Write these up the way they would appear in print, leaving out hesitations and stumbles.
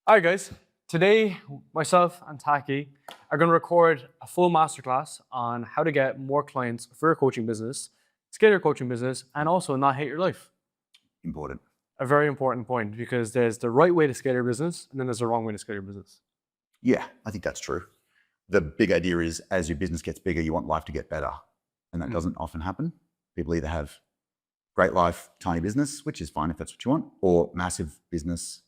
All right, guys. Today, myself and Taki are going to record a full masterclass on how to get more clients for your coaching business, scale your coaching business, and also not hate your life. Important. A very important point because there's the right way to scale your business and then there's the wrong way to scale your business. Yeah, I think that's true. The big idea is as your business gets bigger, you want life to get better. And that doesn't often happen. People either have great life, tiny business, which is fine if that's what you want, or massive business,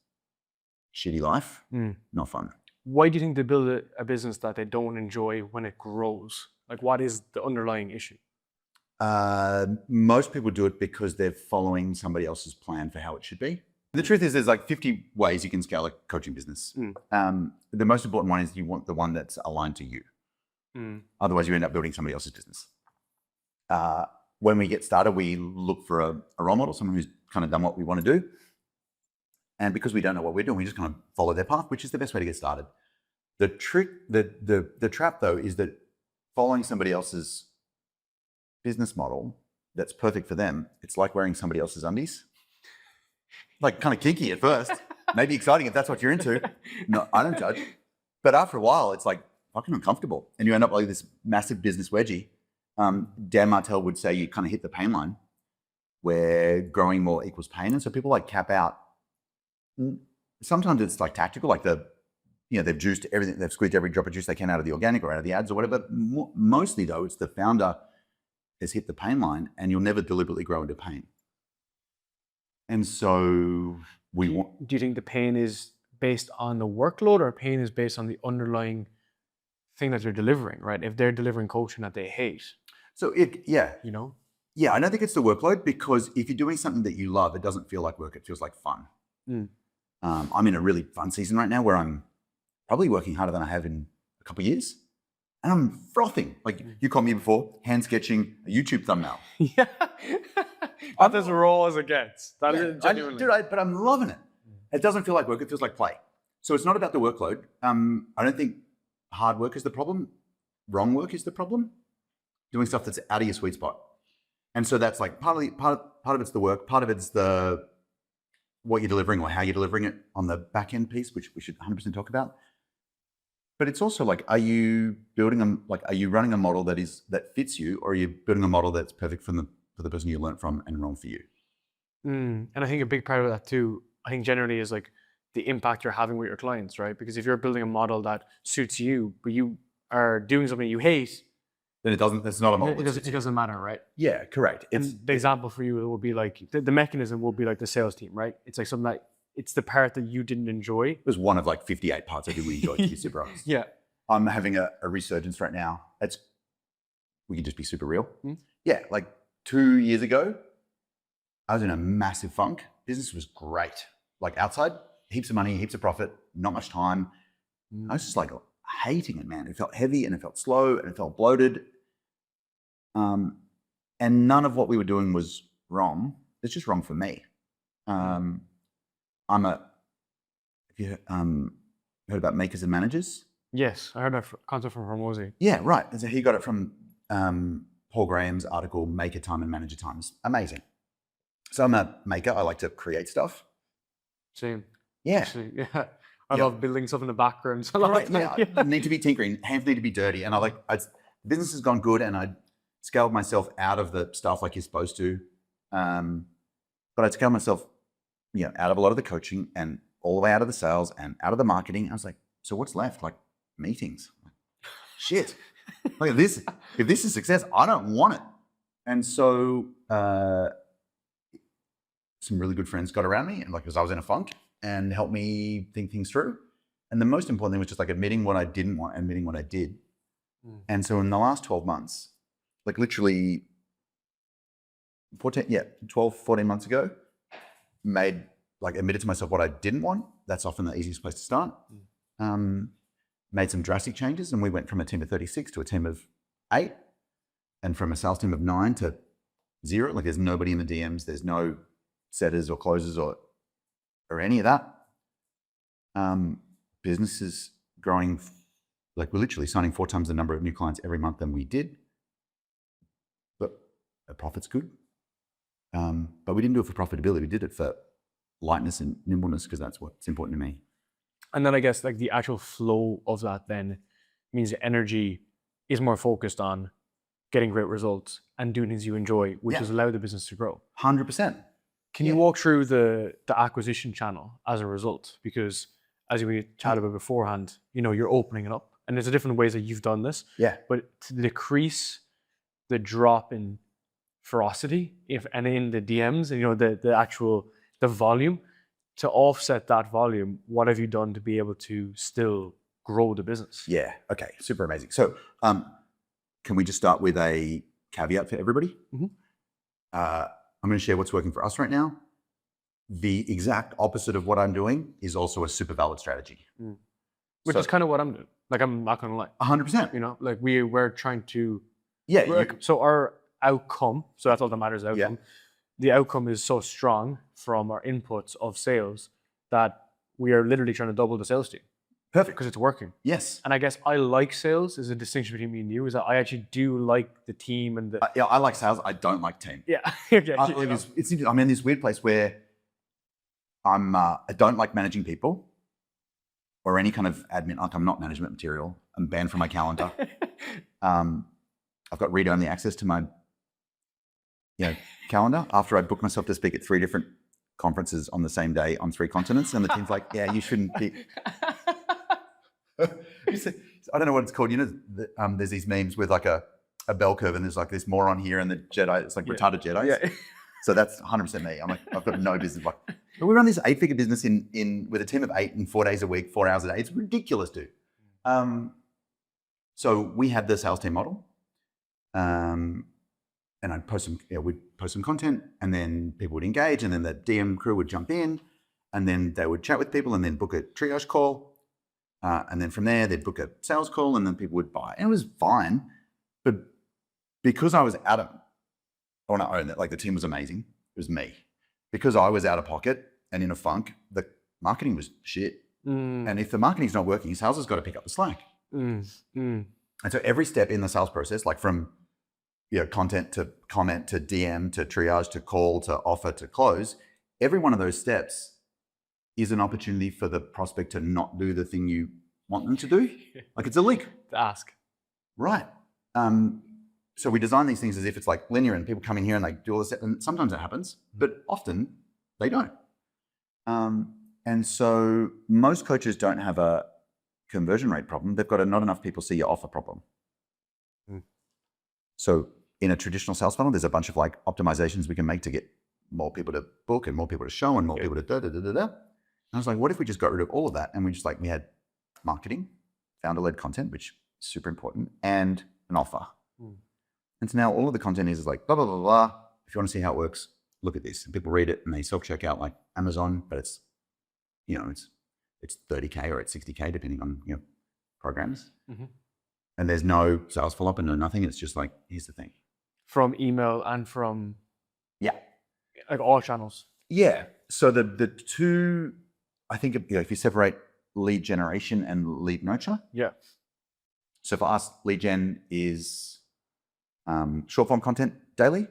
shitty life, not fun. Why do you think they build a business that they don't enjoy when it grows? Like, what is the underlying issue? Most people do it because they're following somebody else's plan for how it should be. The truth is there's like 50 ways you can scale a coaching business. The most important one is you want the one that's aligned to you. Otherwise you end up building somebody else's business. When we get started, we look for a role model, someone who's kind of done what we want to do. And because we don't know what we're doing, we just kind of follow their path, which is the best way to get started. The trick, the trap though, is that following somebody else's business model that's perfect for them, it's like wearing somebody else's undies. Like kind of kinky at first, maybe exciting if that's what you're into. No, I don't judge. But after a while, it's like fucking uncomfortable. And you end up like this massive business wedgie. Dan Martell would say you kind of hit the pain line where growing more equals pain. And so people like cap out. Sometimes it's like tactical, like they've juiced everything, they've squeezed every drop of juice they can out of the organic or out of the ads or whatever. Mostly though, it's the founder has hit the pain line and you'll never deliberately grow into pain. And so we want... Do you think the pain is based on the workload or pain is based on the underlying thing that they're delivering, right? If they're delivering coaching that they hate. So yeah. You know? Yeah, I don't think it's the workload because if you're doing something that you love, it doesn't feel like work, it feels like fun. I'm in a really fun season right now where I'm probably working harder than I have in a couple of years. And I'm frothing. Like you caught me before, hand sketching a YouTube thumbnail. Yeah. That's as raw as it gets. That is genuinely. But I'm loving it. It doesn't feel like work, it feels like play. So it's not about the workload. I don't think hard work is the problem. Wrong work is the problem. Doing stuff that's out of your sweet spot. And so that's like part of it's the work, part of it's what you're delivering or how you're delivering it on the back end piece, which we should 100% talk about. But it's also like, are you running a model that fits you, or are you building a model that's perfect for the person you learned from and wrong for you? And I think a big part of that too, I think generally is like the impact you're having with your clients, right? Because if you're building a model that suits you, but you are doing something you hate, then it's not a model. It doesn't matter, right? Yeah, correct. The example for you will be like, the mechanism will be like the sales team, right? It's like something that, it's the part that you didn't enjoy. It was one of like 58 parts I did really enjoy, to be super honest. Yeah. I'm having a resurgence right now. We can just be super real. Yeah, like 2 years ago, I was in a massive funk. Business was great. Like outside, heaps of money, heaps of profit, not much time. I was just like hating it, man. It felt heavy and it felt slow and it felt bloated. And none of what we were doing was wrong. It's just wrong for me. Have you heard about makers and managers? Yes, I heard that concept from Hormozy. Yeah, right. And so he got it from Paul Graham's article, Maker Time and Manager Time. It's amazing. So I'm a maker. I like to create stuff. Same. Yeah. Actually, yeah. I love building stuff in the background. So right. I need to be tinkering. Hands need to be dirty. And business has gone good and I scaled myself out of the stuff like you're supposed to. But I scaled myself out of a lot of the coaching and all the way out of the sales and out of the marketing. I was like, so what's left? Like meetings. Shit. Look at this. If this is success, I don't want it. And so some really good friends got around me and because I was in a funk and helped me think things through. And the most important thing was just like admitting what I didn't want and admitting what I did. And so in the last 12 months, like literally 12, 14 months ago, admitted to myself what I didn't want. That's often the easiest place to start. Made some drastic changes and we went from a team of 36 to a team of 8 and from a sales team of 9 to 0. Like there's nobody in the DMs. There's no setters or closers or any of that. Business is growing. Like we're literally signing 4 times the number of new clients every month than we did. But the profit's good. But we didn't do it for profitability. We did it for lightness and nimbleness because that's what's important to me. And then I guess like the actual flow of that then means the energy is more focused on getting great results and doing things you enjoy, which has allowed the business to grow. 100%. Can you walk through the acquisition channel as a result? Because as we chatted about beforehand, you're opening it up, and there's different ways that you've done this. Yeah. But to decrease the drop in ferocity, and in the DMs, and the volume, to offset that volume, what have you done to be able to still grow the business? Yeah. Okay. Super amazing. So, can we just start with a caveat for everybody? Mm-hmm. I'm going to share what's working for us right now. The exact opposite of what I'm doing is also a super valid strategy. Which is kind of what I'm doing. Like, I'm not going to lie. 100%. Like we're trying to. Yeah. So our outcome, so that's all that matters, outcome. Yeah. The outcome is so strong from our inputs of sales that we are literally trying to double the sales team. Perfect. Because it's working. Yes. And I guess I like sales. Is a distinction between me and you, is that I actually do like the team and the. Yeah, I like sales. I don't like team. Yeah. I'm in this weird place where I don't like managing people or any kind of admin. Like, I'm not management material. I'm banned from my calendar. I've got read-only access to my calendar after I booked myself to speak at 3 different conferences on the same day on 3 continents, and the team's like, "Yeah, you shouldn't be." I don't know what it's called. There's these memes with like a bell curve, and there's like this moron here, and the Jedi. It's like retarded Jedis. Yeah. So that's 100% me. I'm like, I've got no business. But we run this 8-figure business with a team of 8 and 4 days a week, 4 hours a day. It's ridiculous, dude. So we had the sales team model. And I'd post some content, and then people would engage, and then the DM crew would jump in, and then they would chat with people, and then book a triage call. And then from there, they'd book a sales call, and then people would buy. And it was fine. But because I was I want to own that, like, the team was amazing. It was me. Because I was out of pocket and in a funk, the marketing was shit. And if the marketing's not working, sales has got to pick up the slack. And so every step in the sales process, like from content to comment to DM to triage to call to offer to close, every one of those steps is an opportunity for the prospect to not do the thing you want them to do. Like, it's a leak. To ask. Right. So we design these things as if it's like linear, and people come in here and they do all this stuff, and sometimes it happens, but often they don't. And so most coaches don't have a conversion rate problem. They've got a not enough people see your offer problem. So in a traditional sales funnel, there's a bunch of like optimizations we can make to get more people to book and more people to show and more people to da-da-da-da-da. And I was like, what if we just got rid of all of that? And we had marketing, founder-led content, which is super important, and an offer. And so now all of the content is like, blah, blah, blah, blah. If you want to see how it works, look at this. And people read it and they self-check out like Amazon, but it's, it's 30K or it's 60K, depending on, programs. And there's no sales follow-up and no nothing. It's just like, here's the thing. From email and from... Yeah. Like all channels. Yeah. So the two, I think, if you separate lead generation and lead nurture. Yeah. So for us, lead gen is short form content daily.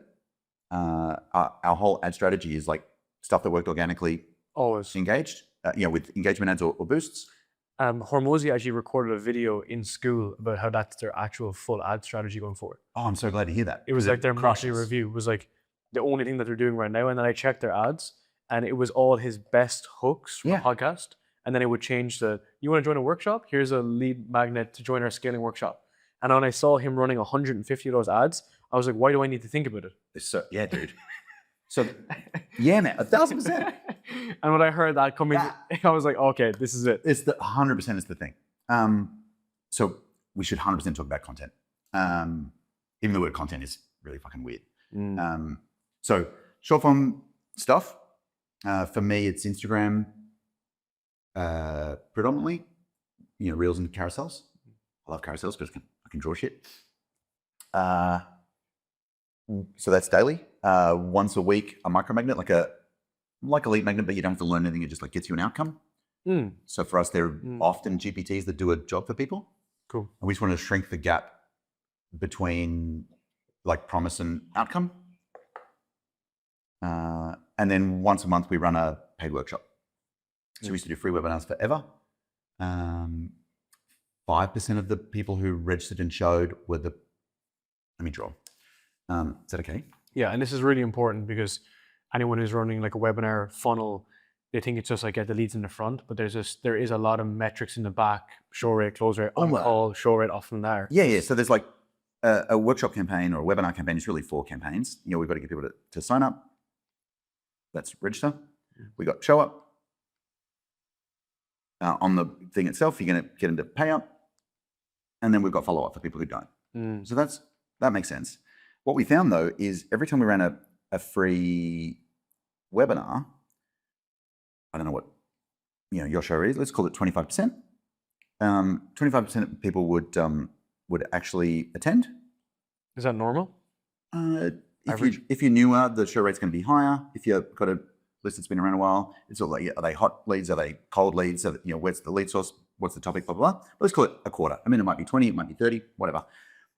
Our whole ad strategy is like stuff that worked organically. Always. Engaged, with engagement ads or boosts. Hormozy actually recorded a video in school about how that's their actual full ad strategy going forward. Oh, I'm so glad to hear that. It was like their monthly review was like the only thing that they're doing right now. And then I checked their ads, and it was all his best hooks from podcast. And then it would change you want to join a workshop? Here's a lead magnet to join our scaling workshop. And when I saw him running 150 of those ads, I was like, why do I need to think about it? Yeah, dude. So, yeah, man, 1,000%. And when I heard that coming, I was like, okay, this is it. It's 100% is the thing. So we should 100% talk about content. Even the word content is really fucking weird. So short form stuff, for me, it's Instagram predominantly, reels and carousels. I love carousels because I can draw shit. So that's daily. Once a week, a micromagnet, like a lead magnet, but you don't have to learn anything. It just like gets you an outcome. So for us, they're often GPTs that do a job for people. Cool. And we just want to shrink the gap between like promise and outcome. And then once a month, we run a paid workshop. So we used to do free webinars forever. 5% of the people who registered and showed were the, let me draw. Is that okay? Yeah, and this is really important because anyone who's running like a webinar funnel, they think it's just like get the leads in the front, but there is a lot of metrics in the back: show rate, close rate, on call, show rate, often there. Yeah. So there's like a workshop campaign or a webinar campaign is really 4 campaigns. We've got to get people to sign up. That's register. We got show up. On the thing itself, you're going to get them to pay up. And then we've got follow up for people who don't. So that makes sense. What we found though is every time we ran a free webinar, I don't know what your show is. Let's call it 25%. 25% of people would actually attend. Is that normal? If you're newer, the show rate's going to be higher. If you've got a list that's been around a while, it's all like, are they hot leads? Are they cold leads? Where's the lead source? What's the topic? Blah, blah, blah. Let's call it a quarter. I mean, it might be 20, it might be 30, whatever.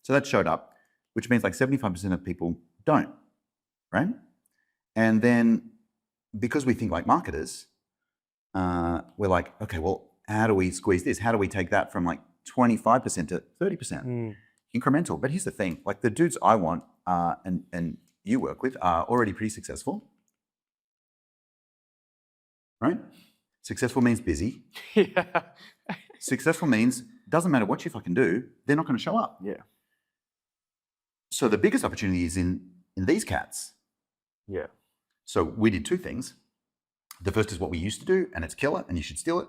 So that showed up, which means like 75% of people don't, right? And then because we think like marketers, we're like, okay, well, how do we squeeze this? How do we take that from like 25% to 30%? Incremental. But here's the thing, like the dudes I want and you work with are already pretty successful, right? Successful means busy. Yeah. Successful means doesn't matter what you fucking do, they're not going to show up. Yeah. So the biggest opportunity is in these cats. Yeah. So we did 2 things. The first is what we used to do, and it's killer, and you should steal it.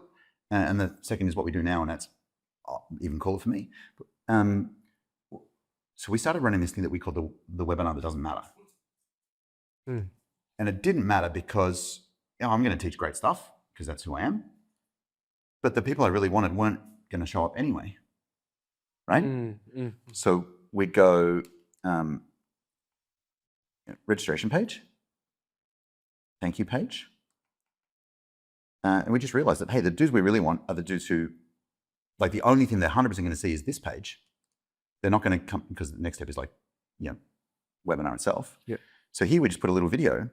And the second is what we do now, and that's even cooler for me. So we started running this thing that we call the webinar that doesn't matter. And it didn't matter because I'm going to teach great stuff because that's who I am. But the people I really wanted weren't going to show up anyway, right? So we'd go registration page, thank you page. And we just realized that, hey, the dudes we really want are the dudes who, like the only thing they're 100% going to see is this page. They're not going to come, because the next step is like, webinar itself. Yeah. So here we just put a little video. And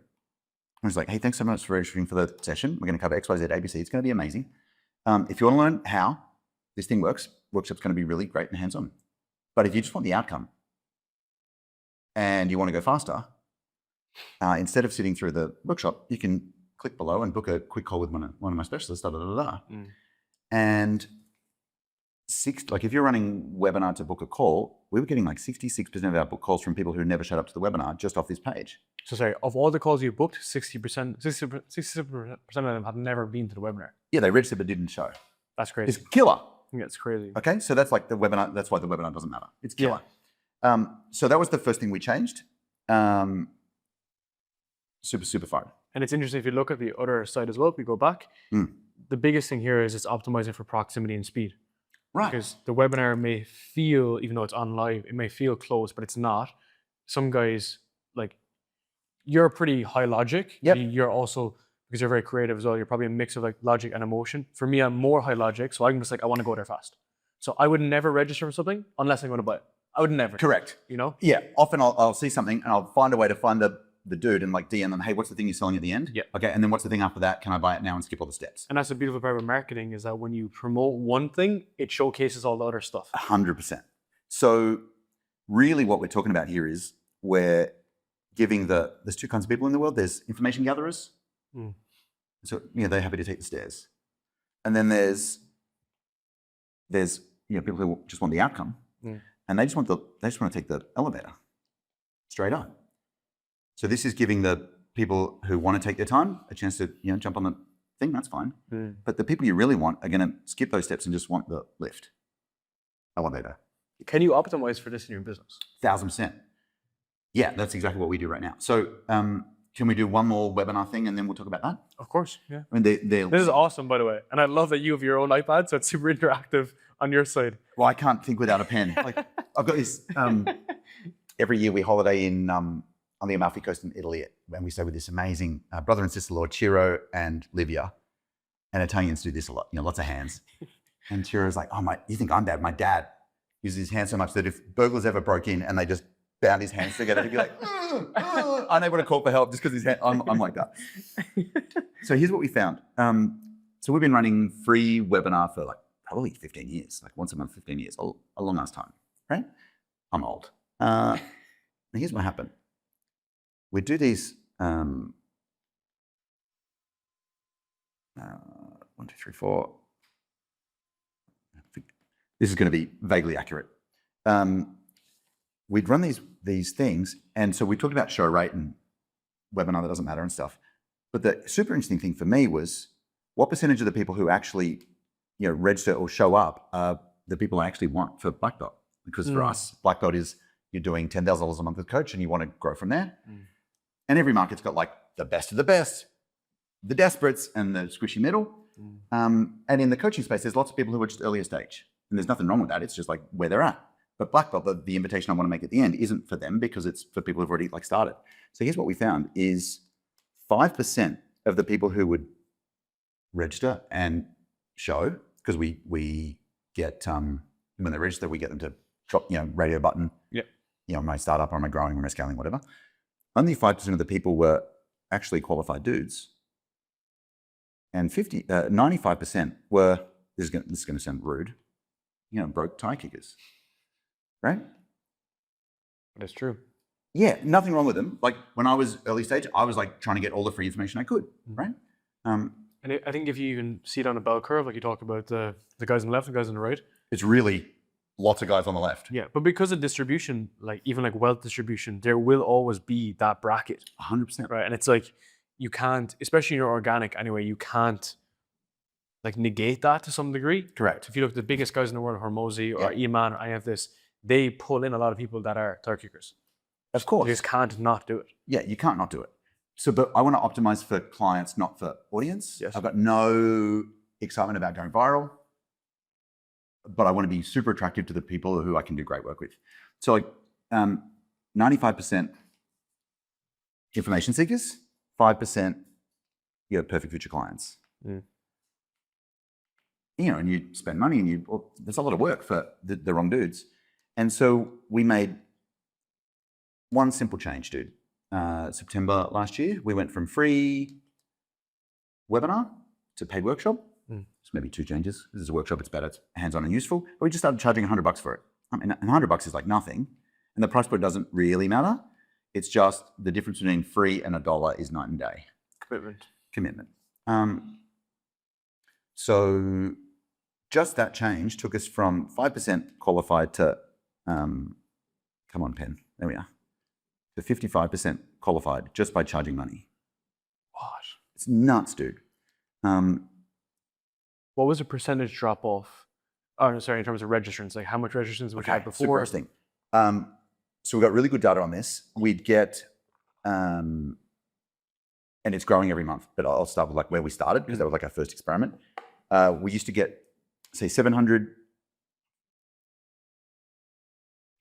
it's like, hey, thanks so much for registering for the session. We're going to cover X, Y, Z, ABC. It's going to be amazing. If you want to learn how this thing works, workshop's going to be really great and hands-on. But if you just want the outcome and you want to go faster, instead of sitting through the workshop, you can click below and book a quick call with one of my specialists, And like if you're running webinar to book a call, we were getting like 66% of our book calls from people who never showed up to the webinar just off this page. So sorry, of all the calls you booked, 67% of them have never been to the webinar. Yeah, they registered but didn't show. That's crazy. It's killer. Yeah, it's crazy. Okay, so that's like the webinar. That's why the webinar doesn't matter. It's killer. Yeah. So that was the first thing we changed. Super fun. And it's interesting if you look at the other side as well. If we go back, the biggest thing here is it's optimizing for proximity and speed. Right. Because the webinar may feel, even though it's on live, it may feel close, but it's not. Some guys, like, you're pretty high logic. Yep. You're also, because you're very creative as well, you're probably a mix of like logic and emotion. For me, I'm more high logic, so I'm just like, I want to go there fast. So I would never register for something unless I'm going to buy it. I would never. Correct. Yeah. Often I'll see something and I'll find a way to find the dude and like DM them, hey, what's the thing you're selling at the end? Yeah. Okay, and then what's the thing after that? Can I buy it now and skip all the steps? And that's the beautiful part about marketing is that when you promote one thing, it showcases all the other stuff. 100%. So really what we're talking about here is we're giving there's 2 kinds of people in the world. There's information gatherers. So, they're happy to take the stairs. And then there's people who just want the outcome. And they just want to take the elevator straight up. So this is giving the people who want to take their time a chance to jump on the thing. That's fine. But the people you really want are going to skip those steps and just want the lift, elevator. Can you optimize for this in your business? 1,000%. Yeah, that's exactly what we do right now. So can we do one more webinar thing and then we'll talk about that? Of course, yeah. I mean, this is awesome, by the way. And I love that you have your own iPad, so it's super interactive on your side. Well, I can't think without a pen. Like I've got this, every year we holiday in on the Amalfi Coast in Italy, and we stay with this amazing brother and sister-in-law, Ciro and Livia. And Italians do this a lot, lots of hands. And Ciro's like, you think I'm bad? My dad uses his hands so much that if burglars ever broke in and they just bound his hands together, he'd be like, unable to call for help just because his hand, I'm like that. So here's what we found. So we've been running free webinar for like probably 15 years, like once a month, 15 years, a long ass time, right? I'm old. And here's what happened. We do these 1, 2, 3, 4. This is going to be vaguely accurate. We'd run these things, and so we talked about show rate and webinar that doesn't matter and stuff. But the super interesting thing for me was what percentage of the people who actually, register or show up are the people I actually want for Black Belt. Because for us, Black Belt is you're doing $10,000 a month with coach and you want to grow from there. And every market's got like the best of the best, the desperates and the squishy middle. And in the coaching space, there's lots of people who are just earlier stage. And there's nothing wrong with that. It's just like where they're at. But Black Belt, the invitation I want to make at the end isn't for them because it's for people who've already like started. So here's what we found is 5% of the people who would register and show, because we get, when they register, we get them to drop, radio button, am I startup, or am I growing, am I scaling, whatever. Only 5% of the people were actually qualified dudes. And 95% were, this is going to sound rude, broke tie kickers, right? That's true. Yeah, nothing wrong with them. Like when I was early stage, I was like trying to get all the free information I could, right? And I think if you even see it on a bell curve, like you talk about the guys on the left and guys on the right. It's really lots of guys on the left. Yeah, but because of distribution, like even like wealth distribution, there will always be that bracket. 100%. Right, and it's like, you can't, especially in your organic anyway, you can't like negate that to some degree. Correct. If you look at the biggest guys in the world, Hormozy or Iman or any of this, they pull in a lot of people that are tire kickers. Of course. You just can't not do it. Yeah, you can't not do it. So, but I want to optimize for clients, not for audience. Yes. I've got no excitement about going viral, but I want to be super attractive to the people who I can do great work with. So like 95% information seekers, 5% perfect future clients. And you spend money and there's a lot of work for the wrong dudes. And so we made one simple change, dude. September last year, we went from free webinar to paid workshop. It's maybe 2 changes. This is a workshop, it's better, it's hands-on and useful. But we just started charging $100 for it. I mean, $100 is like nothing. And the price point doesn't really matter. It's just the difference between free and $1 is night and day. Commitment. So just that change took us from 5% qualified to, come on, pen, there we are, to 55% qualified just by charging money. What? It's nuts, dude. What was the percentage drop off? Oh, sorry, in terms of registrants, like how much registrants we had before? Super interesting. So we got really good data on this. We'd get, and it's growing every month, but I'll start with like where we started because that was like our first experiment. We used to get, say, 700.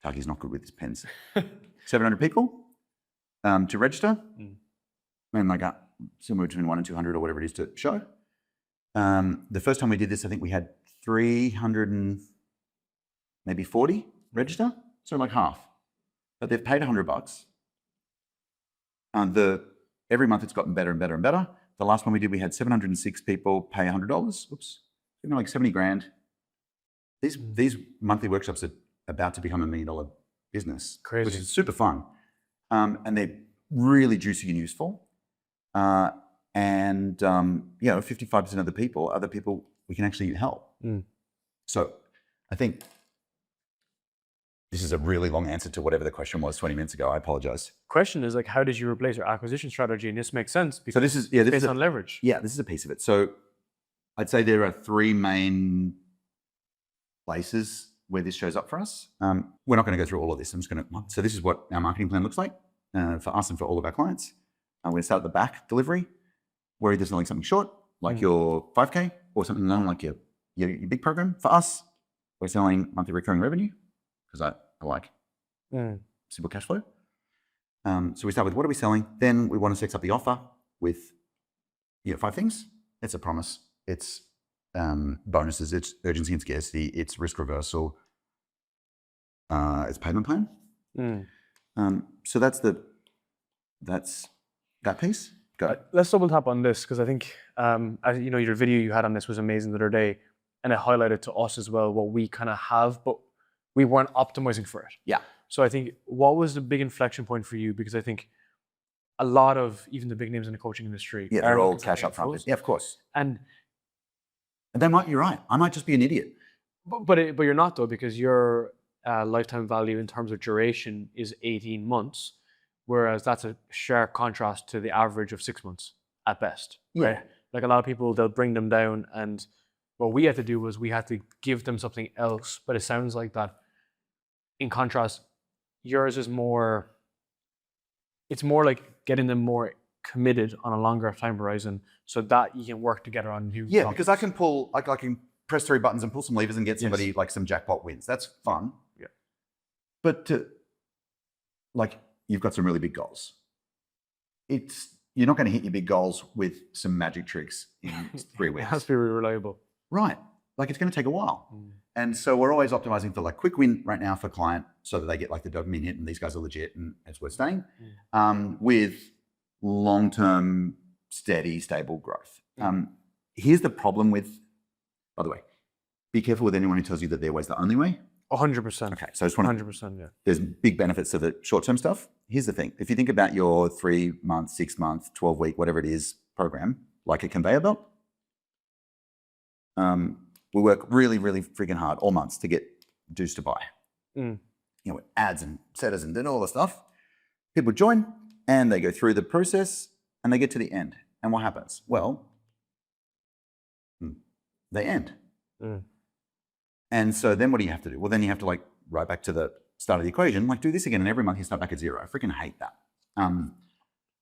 Taki's not good with his pens. 700 people to register, and like somewhere between 100 and 200 or whatever it is to show. The first time we did this, I think we had 300 and maybe 40 register, so like half. But they've paid $100. Every month it's gotten better and better and better. The last one we did, we had 706 people pay $100. Oops, like 70 grand. These monthly workshops are about to become $1 million business, crazy, which is super fun, and they're really juicy and useful. 55% of the people are the people we can actually help. So I think this is a really long answer to whatever the question was 20 minutes ago. I apologize. Question is like, how did you replace your acquisition strategy? And this makes sense because this is based on leverage. Yeah, this is a piece of it. So I'd say there are 3 main places where this shows up for us. We're not going to go through all of this. So this is what our marketing plan looks like for us and for all of our clients. We're going to start at the back delivery. We're either selling something short, like your 5K, or something long, like your big program. For us, we're selling monthly recurring revenue because I like simple cash flow. So we start with what are we selling? Then we want to sex up the offer with 5 things. It's a promise. It's bonuses. It's urgency and scarcity. It's risk reversal. It's payment plan. So that's that piece. Go. Let's double tap on this because I think, as you know, your video you had on this was amazing the other day. and it highlighted to us as well what we kind of have, but we weren't optimizing for it. Yeah. So I think, what was the big inflection point for you? Because I think a lot of even the big names in the coaching industry, they're all cash up front. Yeah, of course. And you're right. I might just be an idiot. But you're not, though, because your lifetime value in terms of duration is 18 months, whereas that's a sharp contrast to the average of 6 months at best. Yeah. Right? Like a lot of people, they'll bring them down, and what we had to do was we had to give them something else. But it sounds like that, in contrast, yours is more, it's more like getting them more committed on a longer time horizon so that you can work together on new topics. Because I can pull, I can press 3 buttons and pull some levers and get somebody like some jackpot wins. That's fun. Yeah. But you've got some really big goals. You're not going to hit your big goals with some magic tricks in 3 weeks. It has to be reliable. Right. It's going to take a while. And so we're always optimizing for quick win right now for client so that they get the dopamine hit and these guys are legit and it's worth staying, with long-term, steady, stable growth. Here's the problem with, by the way, be careful with anyone who tells you that their way's the only way. 100%. Okay, so I just want 100%, yeah. There's big benefits to the short-term stuff. Here's the thing. If you think about your 3-month, 6-month, 12-week, whatever it is, program, like a conveyor belt, we work really, really freaking hard all months to get dues to buy. With ads and setters and then all the stuff. People join and they go through the process and they get to the end. And what happens? Well, they end. And so then what do you have to do? Well, then you have to right back to the start of the equation, do this again, and every month you start back at 0. I freaking hate that.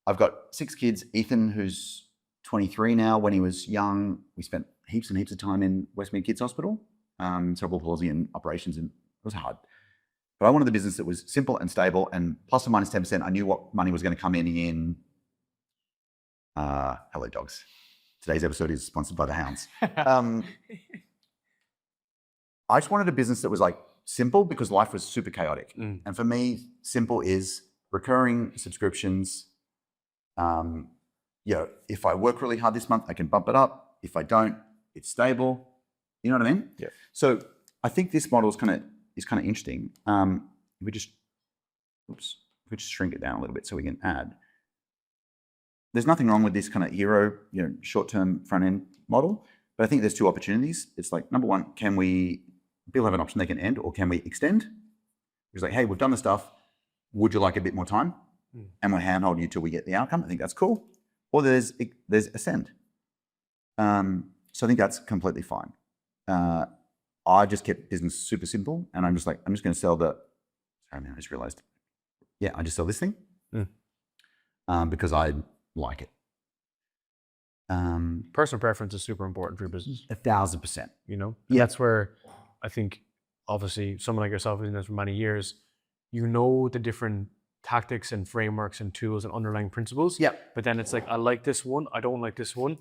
I've got 6 kids. Ethan, who's 23 now, when he was young, we spent heaps and heaps of time in Westmead Kids Hospital, cerebral palsy and operations, and it was hard. But I wanted the business that was simple and stable and plus or minus 10%. I knew what money was going to come in hello dogs. Today's episode is sponsored by the hounds. I just wanted a business that was simple because life was super chaotic. And for me, simple is recurring subscriptions. If I work really hard this month, I can bump it up. If I don't, it's stable. You know what I mean? Yeah. So I think this model is kind of interesting. If we just shrink it down a little bit so we can add. There's nothing wrong with this kind of hero, short-term front-end model, but I think there's 2 opportunities. It's number one, people have an option they can end, or can we extend? It's hey, we've done the stuff. Would you like a bit more time? And we'll handhold you till we get the outcome. I think that's cool. Or there's ascend. So I think that's completely fine. I just kept business super simple, and I'm just going to sell sorry man, I just realized. Yeah, I just sell this thing because I like it. Personal preference is super important for your business. 1,000%. That's where I think, obviously, someone like yourself who's been in this for many years, the different tactics and frameworks and tools and underlying principles. Yeah. But then it's I like this one, I don't like this one.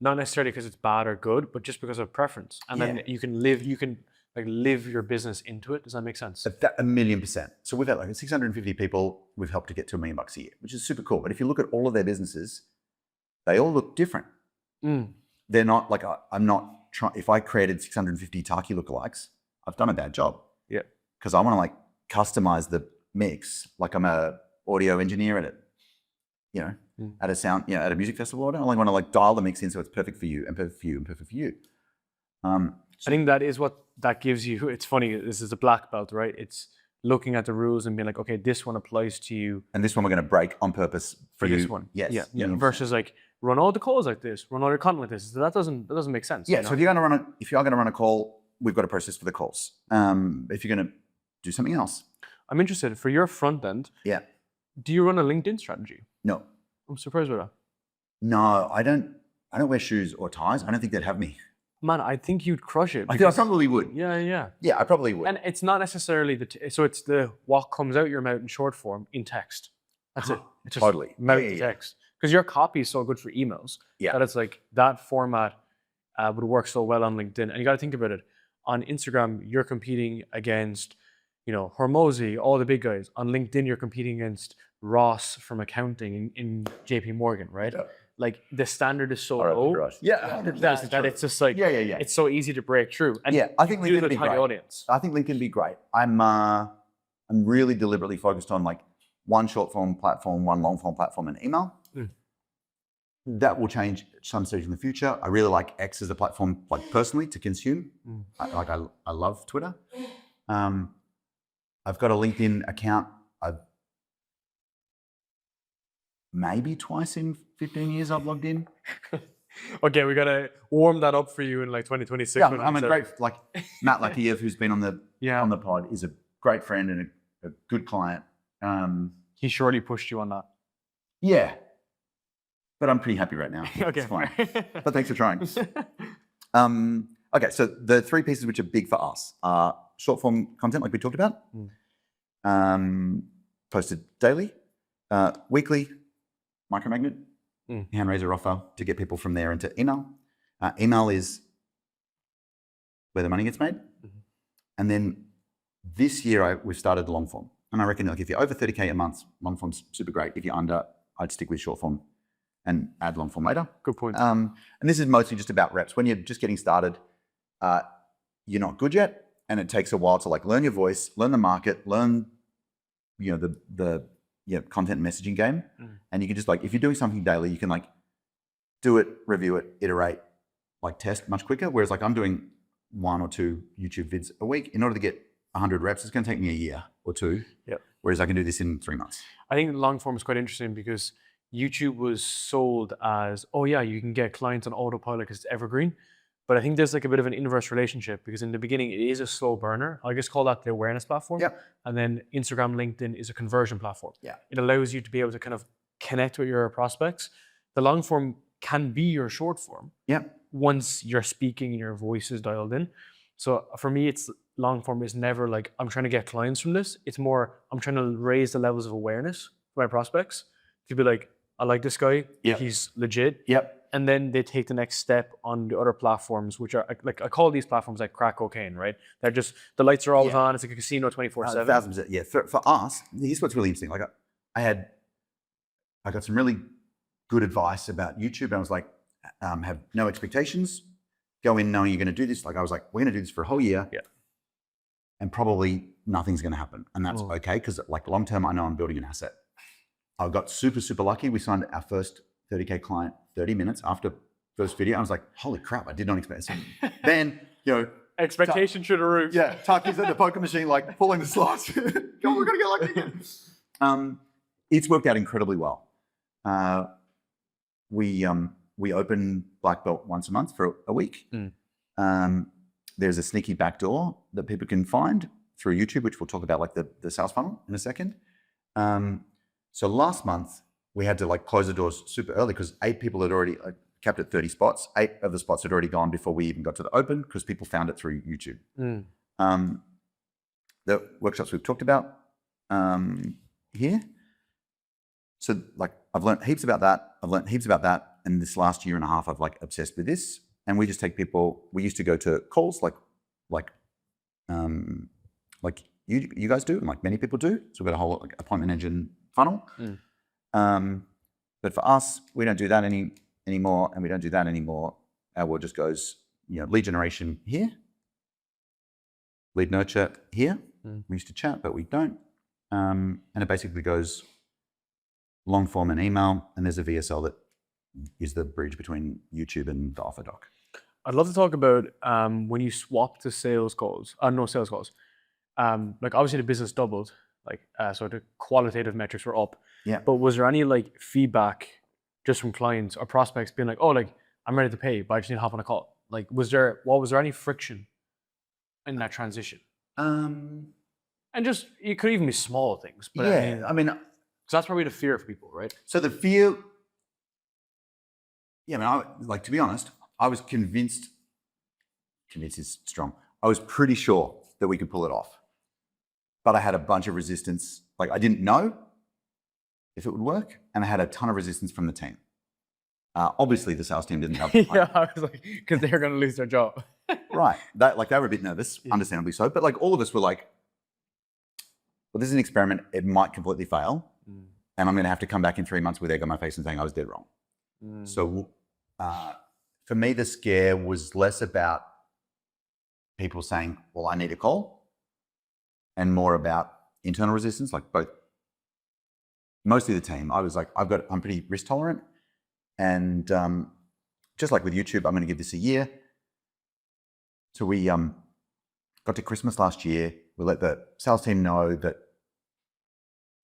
Not necessarily because it's bad or good, but just because of preference. And then you can live your business into it. Does that make sense? 1,000,000%. So we've had 650 people we've helped to get to $1 million a year, which is super cool. But if you look at all of their businesses, they all look different. They're not I'm not trying, if I created 650 Taki lookalikes, I've done a bad job. Yeah. Because I want to customize the mix. I'm a audio engineer at it. At a sound, at a music festival. I don't only want to dial the mix in so it's perfect for you and perfect for you and perfect for you. I think that is what that gives you. It's funny, this is a black belt, right? It's looking at the rules and being okay, this one applies to you. And this one we're going to break on purpose for this you. one. Yes. Yeah. Versus run all the calls like this, run all your content like this. So that doesn't make sense. Yeah. So if you are going to run a call, we've got a process for the calls. If you're going to do something else. I'm interested, for your front end, do you run a LinkedIn strategy? No. I'm surprised by that. No, I don't wear shoes or ties. I don't think they'd have me. Man, I think you'd crush it. I think I probably would. Yeah. Yeah, I probably would. And it's not necessarily so it's the what comes out your mouth in short form in text. That's it. It's totally. Just mouth to text. Because your copy is so good for emails. Yeah. That it's that format would work so well on LinkedIn. And you got to think about it. On Instagram, you're competing against, Hormozy, all the big guys. On LinkedIn, you're competing against Ross from accounting in JP Morgan, right? like the standard is so All right, low right. Yeah, that it's just like, yeah. it's so easy to break through. And I think you do LinkedIn the would be tiny great. audience. I think LinkedIn would be great. I'm really deliberately focused on like one short form platform, one long form platform, and email. That will change at some stage in the future. I really like X as a platform, like personally, to consume. I love Twitter. I've got a LinkedIn account. I've maybe twice in 15 years I've logged in. Okay, we gotta warm that up for you in like 2026. Yeah, I'm a great, like Matt Lakiev, who's been on the pod, is a great friend and a good client. He surely pushed you on that. Yeah, but I'm pretty happy right now. Okay, it's fine. But thanks for trying. Okay, so the three pieces which are big for us are short form content, like we talked about, posted daily, weekly, micromagnet, hand raiser offer to get people from there into email. Email is where the money gets made. And then this year we've started long form. And I reckon like if you're over 30K a month, long form's super great. If you're under, I'd stick with short form and add long form later. Good point. And this is mostly just about reps. When you're just getting started, you're not good yet. And it takes a while to like learn your voice, learn the market, learn, the content and messaging game. And you can just like, if you're doing something daily, you can like do it, review it, iterate, like test much quicker. Whereas like I'm doing 1 or 2 YouTube vids a week. In order to get 100 reps, it's going to take me a year or 2. Yep. Whereas I can do this in 3 months. I think long form is quite interesting because YouTube was sold as, oh yeah, you can get clients on autopilot because it's evergreen. But I think there's like a bit of an inverse relationship because in the beginning, it is a slow burner. I just call that the awareness platform. Yep. And then Instagram, LinkedIn is a conversion platform. Yeah. It allows you to be able to kind of connect with your prospects. The long form can be your short form. Yep. Once you're speaking and your voice is dialed in. So for me, it's long form is never like, I'm trying to get clients from this. It's more, I'm trying to raise the levels of awareness for my prospects. To be like, I like this guy. Yep. He's legit. Yep. And then they take the next step on the other platforms, which are like, I call these platforms like crack cocaine, right? They're just, the lights are always on. It's like a casino 24/7. 1,000%. Yeah. For us, here's what's really interesting. Like I got some really good advice about YouTube. And I was like, have no expectations. Go in knowing you're going to do this. Like I was like, we're going to do this for a whole year. Yeah. And probably nothing's going to happen. And that's okay. Because like long term, I know I'm building an asset. I got super, super lucky. We signed our first 30K client 30 minutes after first video. I was like, holy crap, I did not expect this. Then, expectation through the roof. Yeah, Taki's at the poker machine, like pulling the slots. Come on, we're going to get lucky again. It's worked out incredibly well. We open Black Belt once a month for a week. There's a sneaky backdoor that people can find through YouTube, which we'll talk about like the sales funnel in a second. So last month, we had to like close the doors super early because 8 people had already capped at 30 spots. 8 of the spots had already gone before we even got to the open because people found it through YouTube. The workshops we've talked about here. So like I've learned heaps about that. And this last year and a half, I've like obsessed with this. And we just take people, we used to go to calls like you guys do and like many people do. So we've got a whole like, appointment engine funnel. But for us, we don't do that anymore, and we don't do that anymore. Our world just goes, lead generation here, lead nurture here. We used to chat, but we don't. And it basically goes long form and email, and there's a VSL that is the bridge between YouTube and the offer doc. I'd love to talk about when you swap to sales calls, no sales calls. Like obviously the business doubled, so the qualitative metrics were up. Yeah. But was there any like feedback just from clients or prospects being like, oh, like I'm ready to pay, but I just need to hop on a call? Like, was there any friction in that transition? And just, it could even be small things. But yeah, I mean, so that's probably the fear for people, right? So the fear, to be honest, I was convinced is strong. I was pretty sure that we could pull it off. But I had a bunch of resistance. Like I didn't know if it would work. And I had a ton of resistance from the team. Obviously the sales team didn't have yeah, I was like, because they're going to lose their job. Right. They were a bit nervous, understandably so. But like all of us were like, well, this is an experiment. It might completely fail. And I'm going to have to come back in 3 months with egg on my face and saying I was dead wrong. So for me, the scare was less about people saying, well, I need a call, and more about internal resistance, like both. Mostly the team. I was like, I'm pretty risk tolerant. And just like with YouTube, I'm going to give this a year. So we got to Christmas last year. We let the sales team know that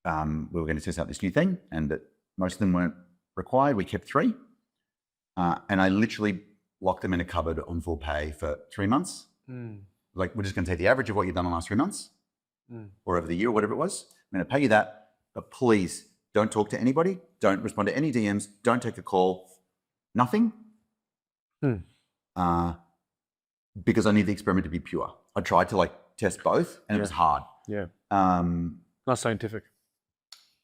we were going to test out this new thing and that most of them weren't required. We kept 3. And I literally locked them in a cupboard on full pay for 3 months. Like, we're just going to take the average of what you've done in the last 3 months or over the year, or whatever it was. I'm going to pay you that, but please don't talk to anybody. Don't respond to any DMs. Don't take a call. Nothing. Because I need the experiment to be pure. I tried to like test both and it was hard. Yeah. Not scientific.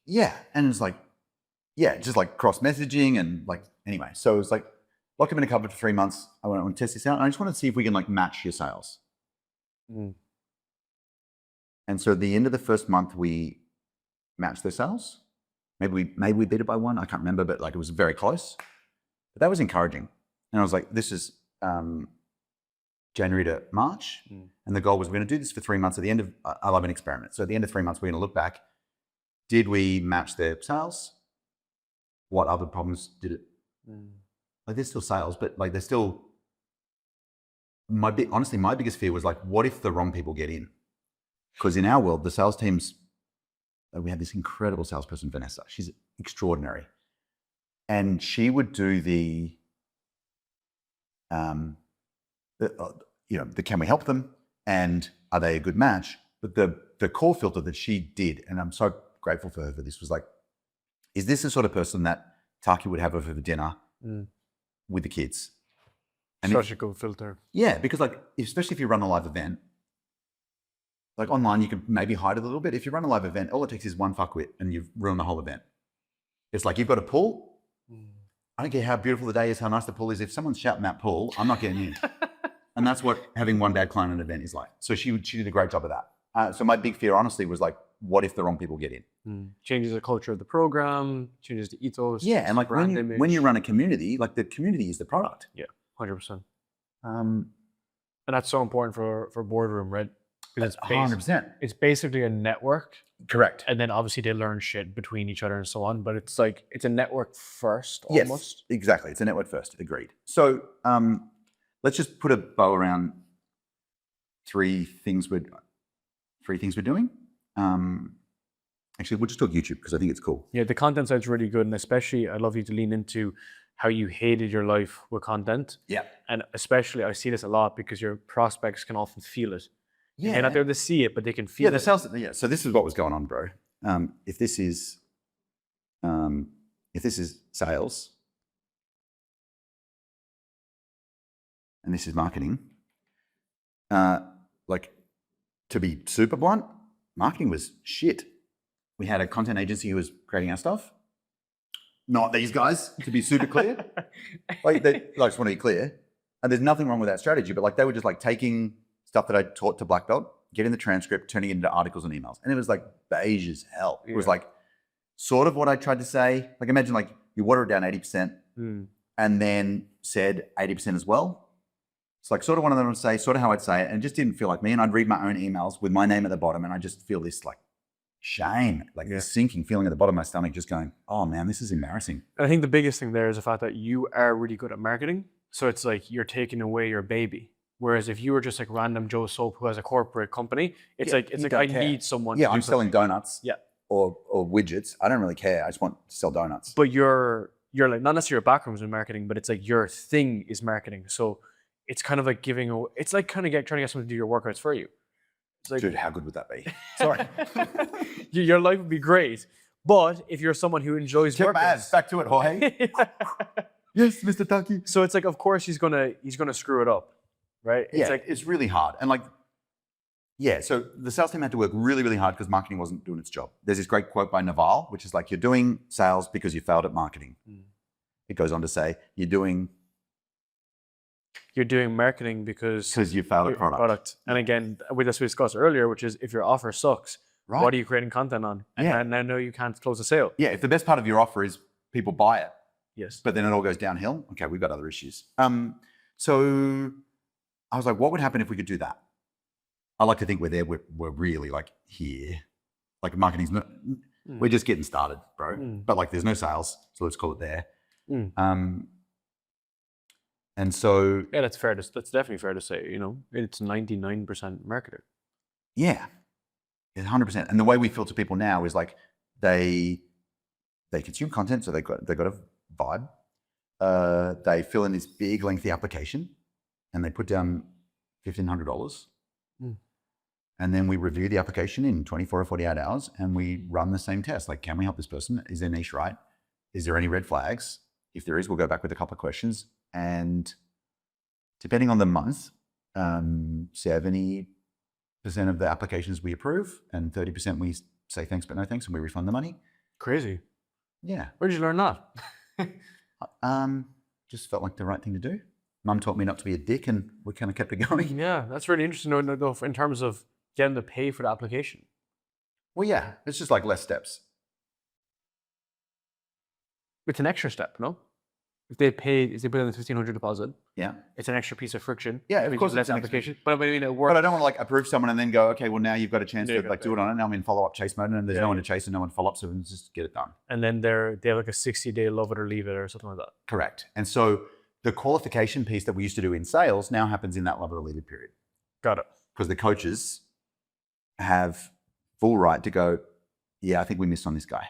Yeah. And it's like, just like cross messaging and like, anyway. So it was like, lock them in a cupboard for 3 months. I want to test this out. And I just want to see if we can like match your sales. And so at the end of the first month, we matched their sales. Maybe we beat it by 1. I can't remember, but like it was very close. But that was encouraging. And I was like, this is January to March. And the goal was we're going to do this for 3 months at the end of, I love an experiment. So at the end of 3 months, we're going to look back. Did we match their sales? What other problems did it? Like there's still sales, but like there's still, honestly, my biggest fear was like, what if the wrong people get in? Because in our world, the sales teams, we had this incredible salesperson, Vanessa. She's extraordinary. And she would do the can we help them? And are they a good match? But the core filter that she did, and I'm so grateful for her for this, was like, is this the sort of person that Taki would have over for dinner with the kids? And such a good filter. Yeah, because like, especially if you run a live event, like online, you can maybe hide it a little bit. If you run a live event, all it takes is one fuckwit and you've ruined the whole event. It's like, you've got a pool. I don't care how beautiful the day is, how nice the pool is. If someone's shouting that pool, I'm not getting in. And that's what having one bad client at an event is like. So she did a great job of that. So my big fear, honestly, was like, what if the wrong people get in? Changes the culture of the program, changes the ethos. Yeah, and like when you run a community, like the community is the product. Yeah, 100%. And that's so important for boardroom, right? That's 100%. It's basically a network. Correct. And then obviously they learn shit between each other and so on. But it's like, it's a network first almost. Yes, exactly. It's a network first. Agreed. So let's just put a bow around 3 things we're doing. Actually, we'll just talk YouTube because I think it's cool. Yeah, the content side's really good. And especially, I'd love you to lean into how you hated your life with content. Yeah. And especially, I see this a lot because your prospects can often feel it. Yeah. They're not there to see it, but they can feel it. So this is what was going on, bro. If this is sales and this is marketing, like, to be super blunt, marketing was shit. We had a content agency who was creating our stuff. Not these guys, to be super clear. I just want to be clear. And there's nothing wrong with that strategy, but like they were just like taking stuff that I taught to black belt, getting the transcript, turning it into articles and emails. And it was like beige as hell. It was like sort of what I tried to say. Like imagine like you water it down 80% and then said 80% as well. It's like sort of one of them would say, sort of how I'd say it, and it just didn't feel like me. And I'd read my own emails with my name at the bottom and I just feel this like shame, like this sinking feeling at the bottom of my stomach, just going, oh man, this is embarrassing. I think the biggest thing there is the fact that you are really good at marketing. So it's like you're taking away your baby. Whereas if you were just like random Joe Soap who has a corporate company, it's like I need someone. Yeah, I'm selling donuts. Yeah. Or widgets. I don't really care. I just want to sell donuts. But you're like not necessarily your background is in marketing, but it's like your thing is marketing. So it's kind of like it's like kind of trying to get someone to do your workouts for you. It's like, dude, how good would that be? Sorry. Your life would be great. But if you're someone who enjoys workouts, back to it, Jorge. Yes, Mr. Taki. So it's like, of course he's gonna screw it up. Right? It's like it's really hard. And like, yeah, so the sales team had to work really, really hard because marketing wasn't doing its job. There's this great quote by Naval, which is like, you're doing sales because you failed at marketing. It goes on to say, you're doing marketing because you failed at product. And again, we discussed earlier, which is if your offer sucks, what are you creating content on? And I know you can't close a sale. Yeah, if the best part of your offer is people buy it, Yes. But then it all goes downhill. Okay, we've got other issues. So I was like, what would happen if we could do that? I like to think we're there. We're really like here. Like marketing's not, we're just getting started, bro. But like there's no sales, so let's call it there. And so yeah, that's definitely fair to say. You know, it's 99% marketing. Yeah, 100%. And the way we filter people now is like they consume content, so they got a vibe. They fill in this big lengthy application, and they put down $1,500. And then we review the application in 24 or 48 hours, and we run the same test. Like, can we help this person? Is their niche right? Is there any red flags? If there is, we'll go back with a couple of questions. And depending on the month, 70% of the applications we approve, and 30% we say thanks but no thanks, and we refund the money. Crazy. Yeah. Where did you learn that? Just felt like the right thing to do. Mum taught me not to be a dick, and we kind of kept it going. Yeah, that's really interesting though, in terms of getting to pay for the application. Well, yeah, it's just like less steps. It's an extra step, no? If they put in the $1,500 deposit, yeah, it's an extra piece of friction. Yeah, of course, less application. But I mean, it works. But I don't want to like approve someone and then go, okay, well now you've got a chance to like do it on it. Now I'm in follow-up chase mode, and there's no one to chase and no one to follow up, so we can just get it done. And then they have like a 60-day love it or leave it or something like that. Correct. And so the qualification piece that we used to do in sales now happens in that love it or leave it period. Got it. Because the coaches have full right to go, yeah, I think we missed on this guy.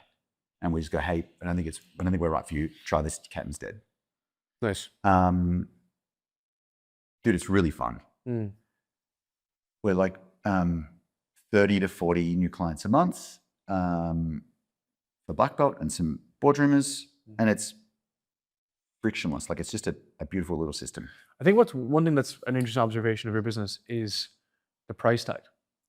And we just go, hey, I don't think we're right for you. Try this cat instead. Nice. Dude, it's really fun. We're like 30 to 40 new clients a month for Black Belt and some boardroomers, and it's frictionless. Like it's just a beautiful little system. I think one thing that's an interesting observation of your business is the price tag.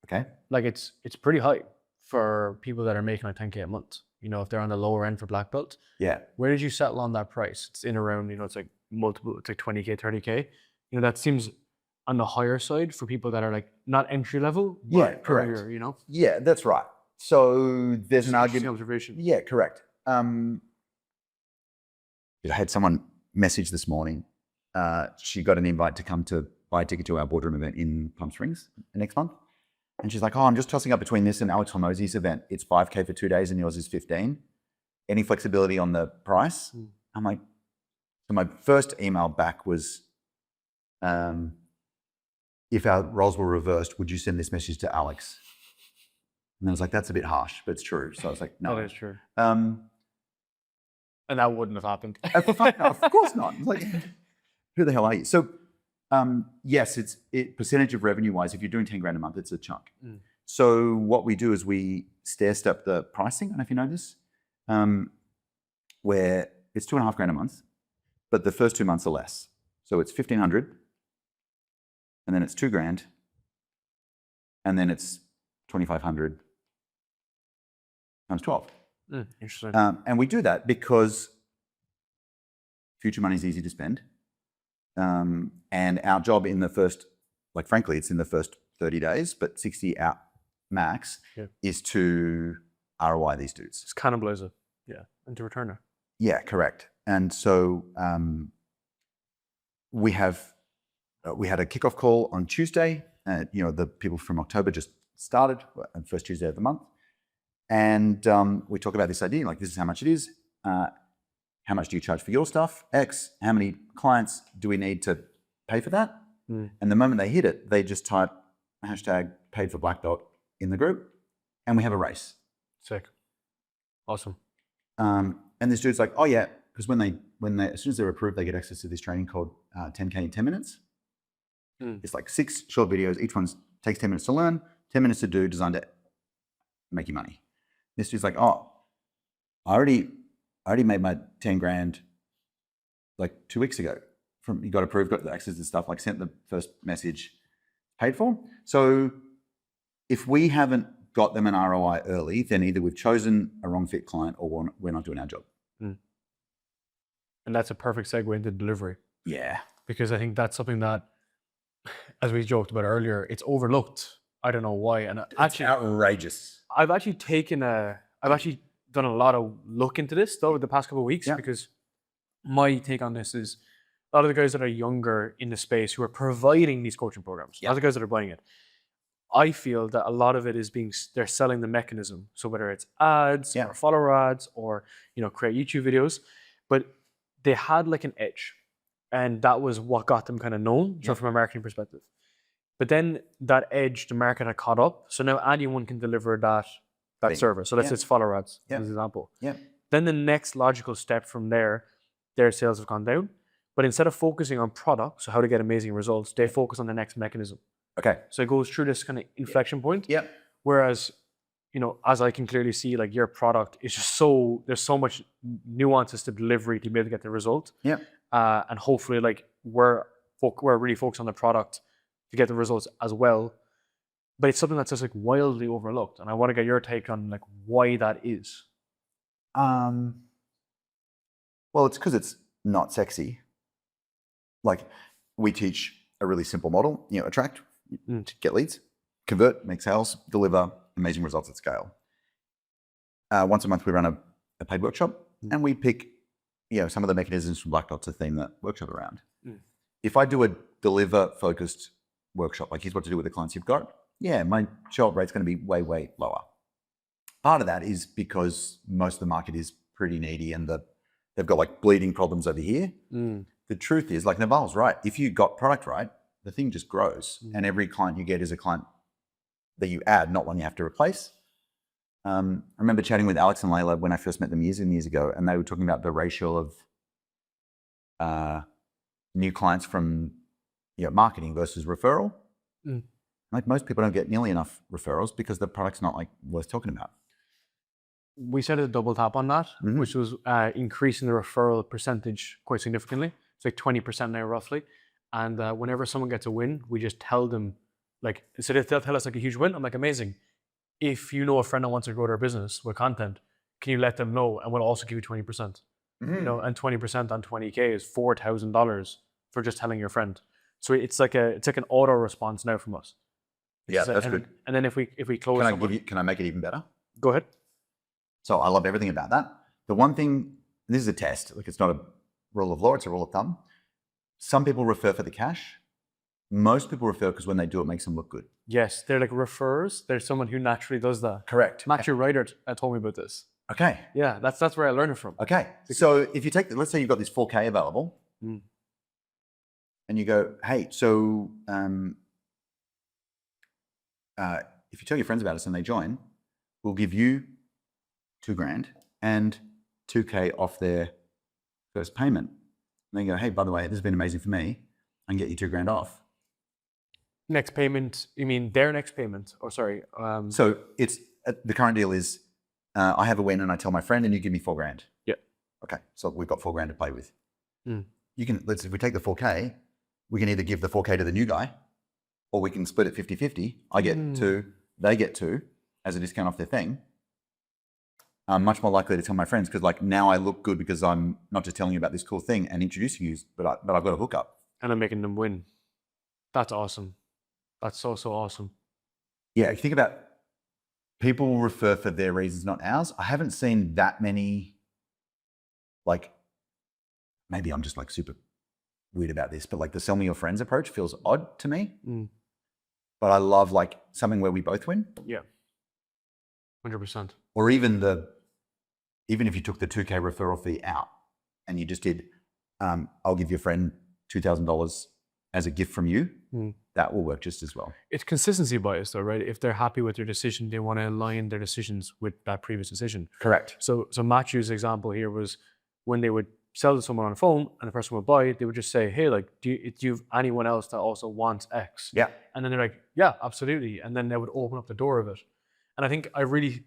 Okay. Like it's pretty high for people that are making like 10K a month. You know, if they're on the lower end for Black Belt. Yeah. Where did you settle on that price? It's in around, it's like multiple, it's like 20K, 30K. You know, that seems on the higher side for people that are like not entry level. Yeah, correct. Earlier, you know? Yeah, that's right. So there's an argument. Observation. Yeah, correct. I had someone message this morning. She got an invite to come to buy a ticket to our boardroom event in Palm Springs next month. And she's like, oh, I'm just tossing up between this and Alex Hormozi's event. It's 5K for 2 days and yours is 15. Any flexibility on the price? I'm like, so my first email back was, if our roles were reversed, would you send this message to Alex? And I was like, that's a bit harsh, but it's true. So I was like, no. That is true. And that wouldn't have happened. Of course not. Like, who the hell are you? So yes, percentage of revenue wise, if you're doing 10 grand a month, it's a chunk. So what we do is we stair step the pricing. I don't know if you know this, where it's 2.5 grand a month, but the first 2 months are less. So it's 1,500, and then it's 2 grand, and then it's 2,500 times 12. Interesting. And we do that because future money is easy to spend. And our job in the first, like frankly, it's in the first 30 days, but 60 out max is to ROI these dudes. It's cannibalize it, and to return it. Yeah, correct. And so we had a kickoff call on Tuesday. The people from October just started, first Tuesday of the month. And we talk about this idea, like this is how much it is. How much do you charge for your stuff? X. How many clients do we need to pay for that? And the moment they hit it, they just type hashtag paid for Black Belt in the group, and we have a race. Sick. Awesome. And this dude's like, oh yeah, because when they as soon as they're approved, they get access to this training called 10K in 10 minutes. It's like 6 short videos. Each one takes 10 minutes to learn, 10 minutes to do, designed to make you money. This dude's like, oh, I already made my 10 grand like 2 weeks ago. You got approved, got the access to stuff, like sent the first message, paid for. So if we haven't got them an ROI early, then either we've chosen a wrong fit client or we're not doing our job. And that's a perfect segue into delivery. Yeah. Because I think that's something that, as we joked about earlier, it's overlooked. I don't know why. And it's outrageous. I've actually done a lot of look into this though over the past couple of weeks because my take on this is a lot of the guys that are younger in the space who are providing these coaching programs, a lot of the guys that are buying it, I feel that a lot of it is they're selling the mechanism. So whether it's ads or follower ads or, create YouTube videos, but they had like an edge, and that was what got them kind of known. So from a marketing perspective, but then that edge, the market had caught up. So now anyone can deliver that service. So let's say it's follower ads as an example. Then the next logical step from there, their sales have gone down. But instead of focusing on product, so how to get amazing results, they focus on the next mechanism. Okay. So it goes through this kind of inflection point. Whereas, as I can clearly see, like your product is just there's so much nuances to delivery to be able to get the result. And hopefully like we're really focused on the product to get the results as well. But it's something that's just like wildly overlooked. And I want to get your take on like why that is. Well, it's because it's not sexy. Like we teach a really simple model, attract, get leads, convert, make sales, deliver amazing results at scale. Once a month, we run a paid workshop and we pick, some of the mechanisms from Black Dot to theme that workshop around. If I do a deliver focused workshop, like here's what to do with the clients you've got, my show up rate's going to be way, way lower. Part of that is because most of the market is pretty needy and they've got like bleeding problems over here. The truth is, like Naval's right, if you got product right, the thing just grows. And every client you get is a client that you add, not one you have to replace. I remember chatting with Alex and Layla when I first met them years and years ago, and they were talking about the ratio of new clients from marketing versus referral. Like most people don't get nearly enough referrals because the product's not like worth talking about. We set a double tap on that, which was increasing the referral percentage quite significantly. It's like 20% now roughly. And whenever someone gets a win, we just tell them, like, so they'll tell us like a huge win. I'm like, amazing. If you know a friend that wants to grow their business with content, can you let them know? And we'll also give you 20%. And 20% on 20K is $4,000 for just telling your friend. So it's like an auto response now from us. That's good. And then if we close, can I make it even better? Go ahead. So I love everything about that. The one thing, this is a test, like it's not a rule of law, it's a rule of thumb. Some people refer for the cash. Most people refer because when they do, it makes them look good. Yes, they're like refers. There's someone who naturally does that. Correct. Matthew Ryder told me about this. Okay. Yeah, that's where I learned it from. Okay. So if you take, let's say you've got this 4K available, and you go, hey, so if you tell your friends about us and they join, we'll give you $2,000 and 2K off their first payment. And they go, hey, by the way, this has been amazing for me. I can get you $2,000 off. Next payment, you mean their next payment? Oh, sorry. So it's the current deal is I have a win and I tell my friend and you give me $4,000. Yeah. Okay. So we've got $4,000 to play with. You can, if we take the 4K, we can either give the 4K to the new guy or we can split it 50-50. I get 2, they get 2 as a discount off their thing. I'm much more likely to tell my friends because like now I look good because I'm not just telling you about this cool thing and introducing you, but I've got a hookup. And I'm making them win. That's awesome. That's so awesome. Yeah, if you think about people refer for their reasons, not ours. I haven't seen that many, like, maybe I'm just like super weird about this, but like the sell me your friends approach feels odd to me. But I love like something where we both win. Yeah, 100%. Or even if you took the 2K referral fee out and you just did, I'll give your friend $2,000 as a gift from you, that will work just as well. It's consistency bias though, right? If they're happy with their decision, they want to align their decisions with that previous decision. Correct. So Matthew's example here was when they would sell to someone on the phone and the person would buy it, they would just say, hey, like, do you have anyone else that also wants X? Yeah. And then they're like, yeah, absolutely. And then they would open up the door of it. And I think I really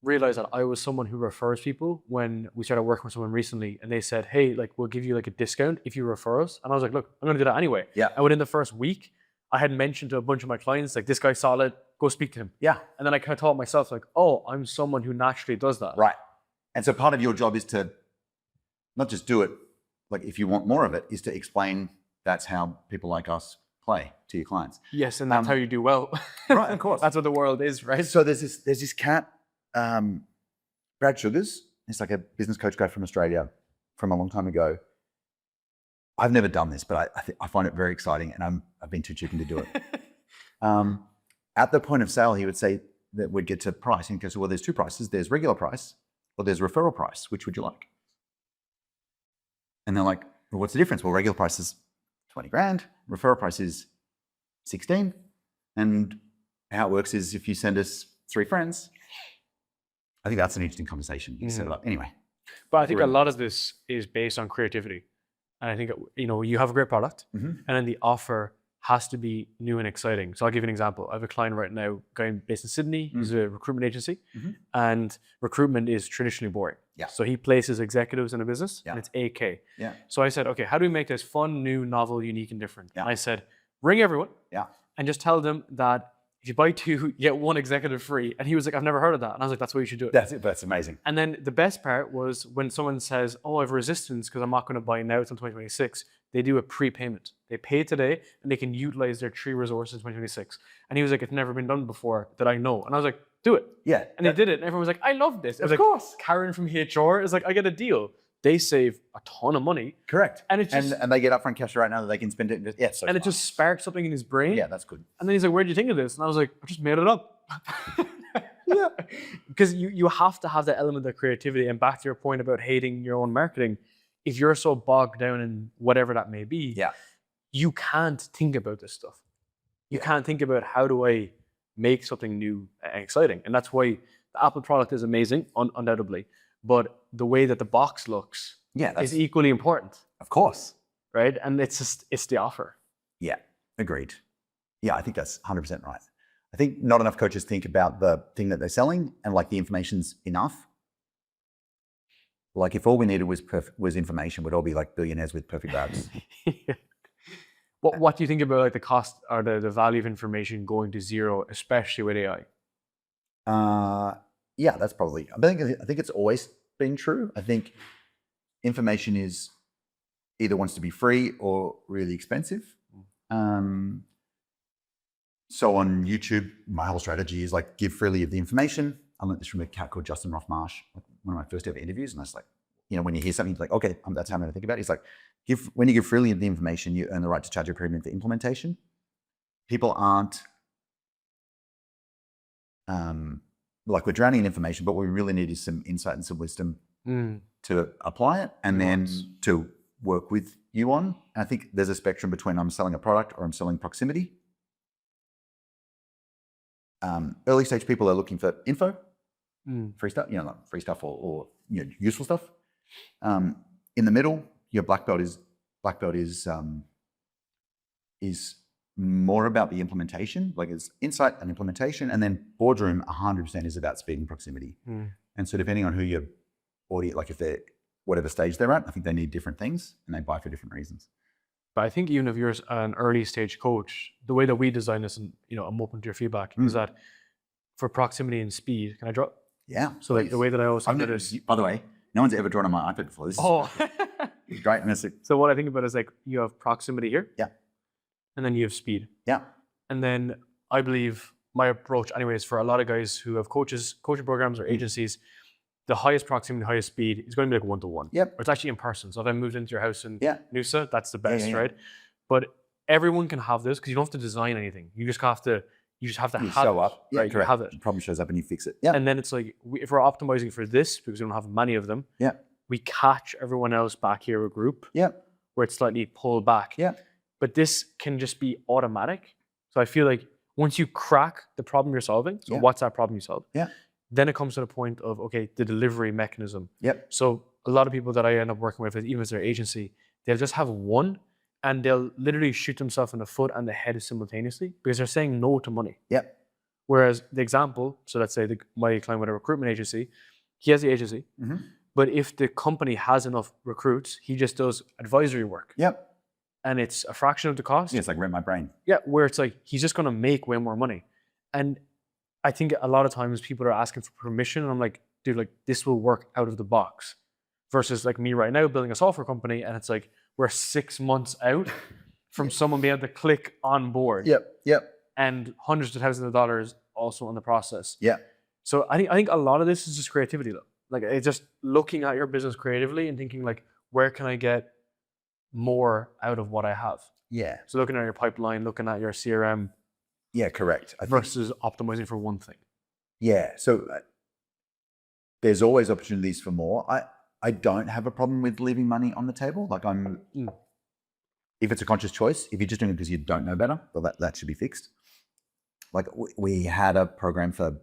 realized that I was someone who refers people when we started working with someone recently and they said, hey, like, we'll give you like a discount if you refer us. And I was like, look, I'm going to do that anyway. Yeah. And within the first week, I had mentioned to a bunch of my clients, like, this guy's solid, go speak to him. Yeah. And then I kind of taught myself like, oh, I'm someone who naturally does that. Right. And so part of your job is to not just do it, like if you want more of it, is to explain that's how people like us play to your clients. Yes, and that's how you do well. Right, of course. That's what the world is, right? So there's this cat, Brad Sugars. He's like a business coach guy from Australia. from a long time ago. I've never done this, but I find it very exciting, and I've been too chicken to do it. At the point of sale, he would say that we'd get to price, and he goes, well, there's two prices. There's regular price, or there's referral price. Which would you like? And they're like, well, what's the difference? Well, regular price is 20 grand. Referral price is 16. And how it works is if you send us 3 friends, I think that's an interesting conversation. You set it up anyway. But I think a lot of this is based on creativity. And I think, you have a great product, and then the offer has to be new and exciting. So I'll give you an example. I have a client right now, guy based in Sydney. He's a recruitment agency, and recruitment is traditionally boring. Yeah. So he places executives in a business, and it's 8K. Yeah. So I said, okay, how do we make this fun, new, novel, unique, and different? Yeah. And I said, ring everyone, Yeah. and just tell them that if you buy 2, you get 1 executive free. And he was like, I've never heard of that. And I was like, that's why you should do it. That's it. That's amazing. And then the best part was when someone says, oh, I have resistance because I'm not going to buy now until 2026, they do a prepayment. They pay today and they can utilize their 3 resources in 2026. And he was like, it's never been done before that I know. And I was like, do it. Yeah. And they did it. And everyone was like, I love this. It was Of like, course. Karen from HR is like, I get a deal. They save a ton of money. Correct. And it's just, and they get upfront cash right now that they can spend it. So and it just sparks something in his brain. Yeah, that's good. And then he's like, where did you think of this? And I was like, I just made it up. Yeah. Because you have to have that element of creativity. And back to your point about hating your own marketing, if you're so bogged down in whatever that may be, you can't think about this stuff. You can't think about how do I make something new and exciting. And that's why the Apple product is amazing, undoubtedly. But the way that the box looks is equally important. Of course. Right? And it's the offer. Yeah, agreed. Yeah, I think that's 100% right. I think not enough coaches think about the thing that they're selling and like the information's enough. Like if all we needed was information, we'd all be like billionaires with perfect abs. What do you think about like the cost or the value of information going to zero, especially with AI? Yeah, that's probably, I think it's always been true. I think information is either wants to be free or really expensive. So on YouTube, my whole strategy is like give freely of the information. I learned this from a cat called Justin Rothmarsh, one of my first ever interviews. And I was like, when you hear something, like, okay, that's how I'm going to think about it. It's like, when you give freely of the information, you earn the right to charge a premium for implementation. People aren't, like we're drowning in information, but what we really need is some insight and some wisdom to apply it and then to work with you on. And I think there's a spectrum between I'm selling a product or I'm selling proximity. Early stage people are looking for info, free stuff, like free stuff or useful stuff. In the middle, your black belt is more about the implementation, like it's insight and implementation, and then boardroom 100% is about speed and proximity. And so depending on who your audience, like if they're whatever stage they're at, I think they need different things and they buy for different reasons. But I think even if you're an early stage coach, the way that we design this, and I'm open to your feedback, is that for proximity and speed, can I draw? Yeah. So like the way that I always think about it is, by the way, no one's ever drawn on my iPad before. This is great. So what I think about is like you have proximity here. Yeah. And then you have speed. Yeah. And then I believe my approach anyways for a lot of guys who have coaching programs or agencies, the highest proximity, highest speed is going to be like 1-to-1. Yep. Or it's actually in person. So if I moved into your house in Noosa, that's the best, Yeah. right? But everyone can have this because you don't have to design anything. You just have to have show it, up. right? Yeah, You have it. The problem shows up and you fix it. Yeah. And then it's like, if we're optimizing for this, because we don't have many of them, Yeah. we catch everyone else back here, a group, Yeah. where it's slightly pulled back. Yeah. But this can just be automatic. So I feel like once you crack the problem you're solving, so what's that problem you solve? Yeah. Then it comes to the point of, okay, the delivery mechanism. Yep. So a lot of people that I end up working with, even as their agency, they'll just have one and they'll literally shoot themselves in the foot and the head simultaneously because they're saying no to money. Yep. Whereas the example, so let's say my client with a recruitment agency, he has the agency, but if the company has enough recruits, he just does advisory work. Yep. And it's a fraction of the cost. Yeah, it's like rent my brain. Yeah, where it's like, he's just going to make way more money. And I think a lot of times people are asking for permission. And I'm like, dude, like this will work out of the box. Versus like me right now building a software company. And it's like, we're 6 months out from someone being able to click on board. Yep. And hundreds of thousands of dollars also in the process. Yeah. So I think a lot of this is just creativity though. Like it's just looking at your business creatively and thinking like, where can I get more out of what I have? Yeah. So looking at your pipeline, looking at your CRM. Yeah, correct. Versus optimizing for one thing. Yeah. So there's always opportunities for more. I don't have a problem with leaving money on the table. Like if it's a conscious choice, if you're just doing it because you don't know better, well, that should be fixed. Like we had a program for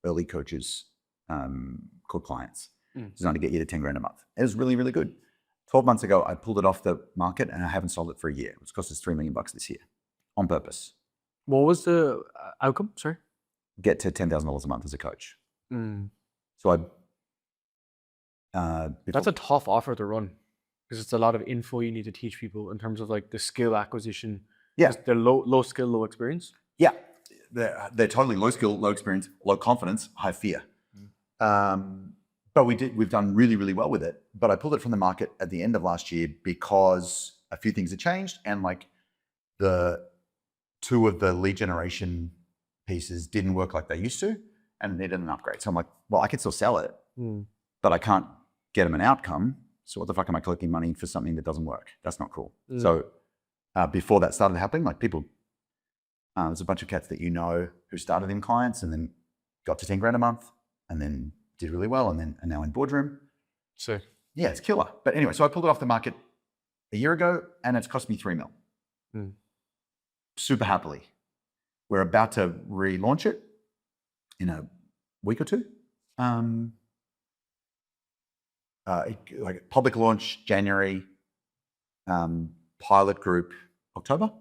early coaches called Clients, designed to get you to 10 grand a month. It was really, really good. 12 months ago, I pulled it off the market and I haven't sold it for a year. It's cost us $3 million this year on purpose. What was the outcome? Sorry? Get to $10,000 a month as a coach. So that's a tough offer to run because it's a lot of info you need to teach people in terms of like the skill acquisition. Yeah. They're low skill, low experience. Yeah. They're totally low skill, low experience, low confidence, high fear. But we've done really, really well with it. But I pulled it from the market at the end of last year because a few things had changed and like the two of the lead generation pieces didn't work like they used to and needed an upgrade. So I'm like, well, I can still sell it, but I can't get them an outcome. So what the fuck am I collecting money for something that doesn't work? That's not cool. So before that started happening, like people, there's a bunch of cats that you know who started in Clients and then got to 10 grand a month and then did really well and then are now in boardroom. So yeah, it's killer. But anyway, so I pulled it off the market a year ago and it's cost me $3 million. Super happily. We're about to relaunch it in a week or two. Like public launch January, pilot group October.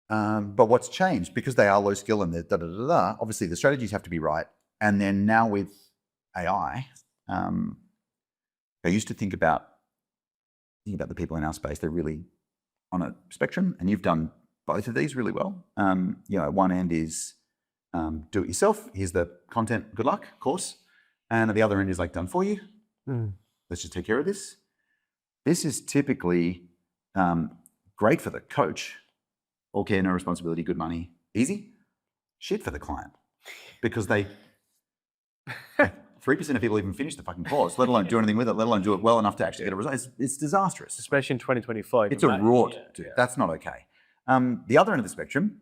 But what's changed, because they are low skill and they're obviously the strategies have to be right. And then now with AI, I used to think about the people in our space. They're really on a spectrum, and you've done both of these really well. One end is do it yourself. Here's the content. Good luck, course. And at the other end is like done for you. Let's just take care of this. This is typically great for the coach. All care, no responsibility, good money, easy. Shit for the client, because 3% of people even finish the fucking course, let alone do anything with it, let alone do it well enough to actually get a result. It's disastrous. Especially in 2025. It's a rort, dude. Yeah. That's not okay. The other end of the spectrum,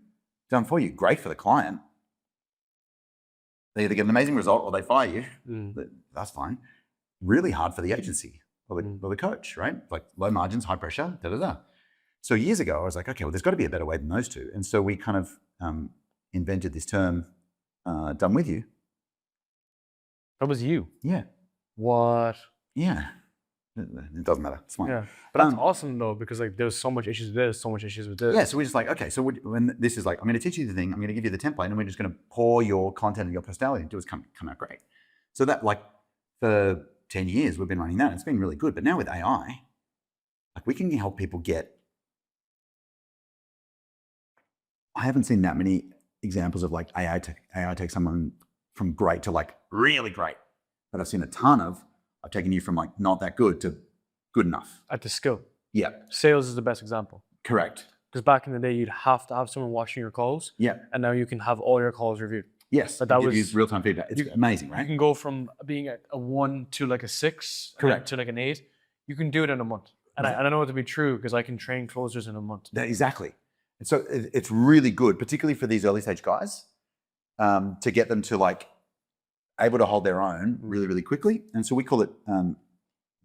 done for you, great for the client. They either get an amazing result or they fire you. That's fine. Really hard for the agency or the coach, right? Like low margins, high pressure, So years ago, I was like, okay, well, there's got to be a better way than those two. And so we kind of invented this term, done with you. That was you? Yeah. What? Yeah. It doesn't matter. It's fine. Yeah. But that's awesome though, because like there's so much issues with this, so much issues with this. Yeah. So we're just like, okay, so when this is like, I'm going to teach you the thing, I'm going to give you the template, and we're just going to pour your content and your personality into it. Come out great. So that, like, for 10 years, we've been running that. It's been really good. But now with AI, like, we can help people get. I haven't seen that many examples of like AI take someone from great to like really great. But I've seen a ton of, I've taken you from like not that good to good enough. At the skill. Yeah. Sales is the best example. Correct. Because back in the day, you'd have to have someone watching your calls. Yeah. And now you can have all your calls reviewed. Yes. But that was real-time feedback. It's amazing, right? You can go from being a 1 to like a 6. Correct. To like an 8. You can do it in a month. And I know it to be true because I can train closers in a month. Exactly. And so it's really good, particularly for these early stage guys, to get them to like able to hold their own really, really quickly. And so we call it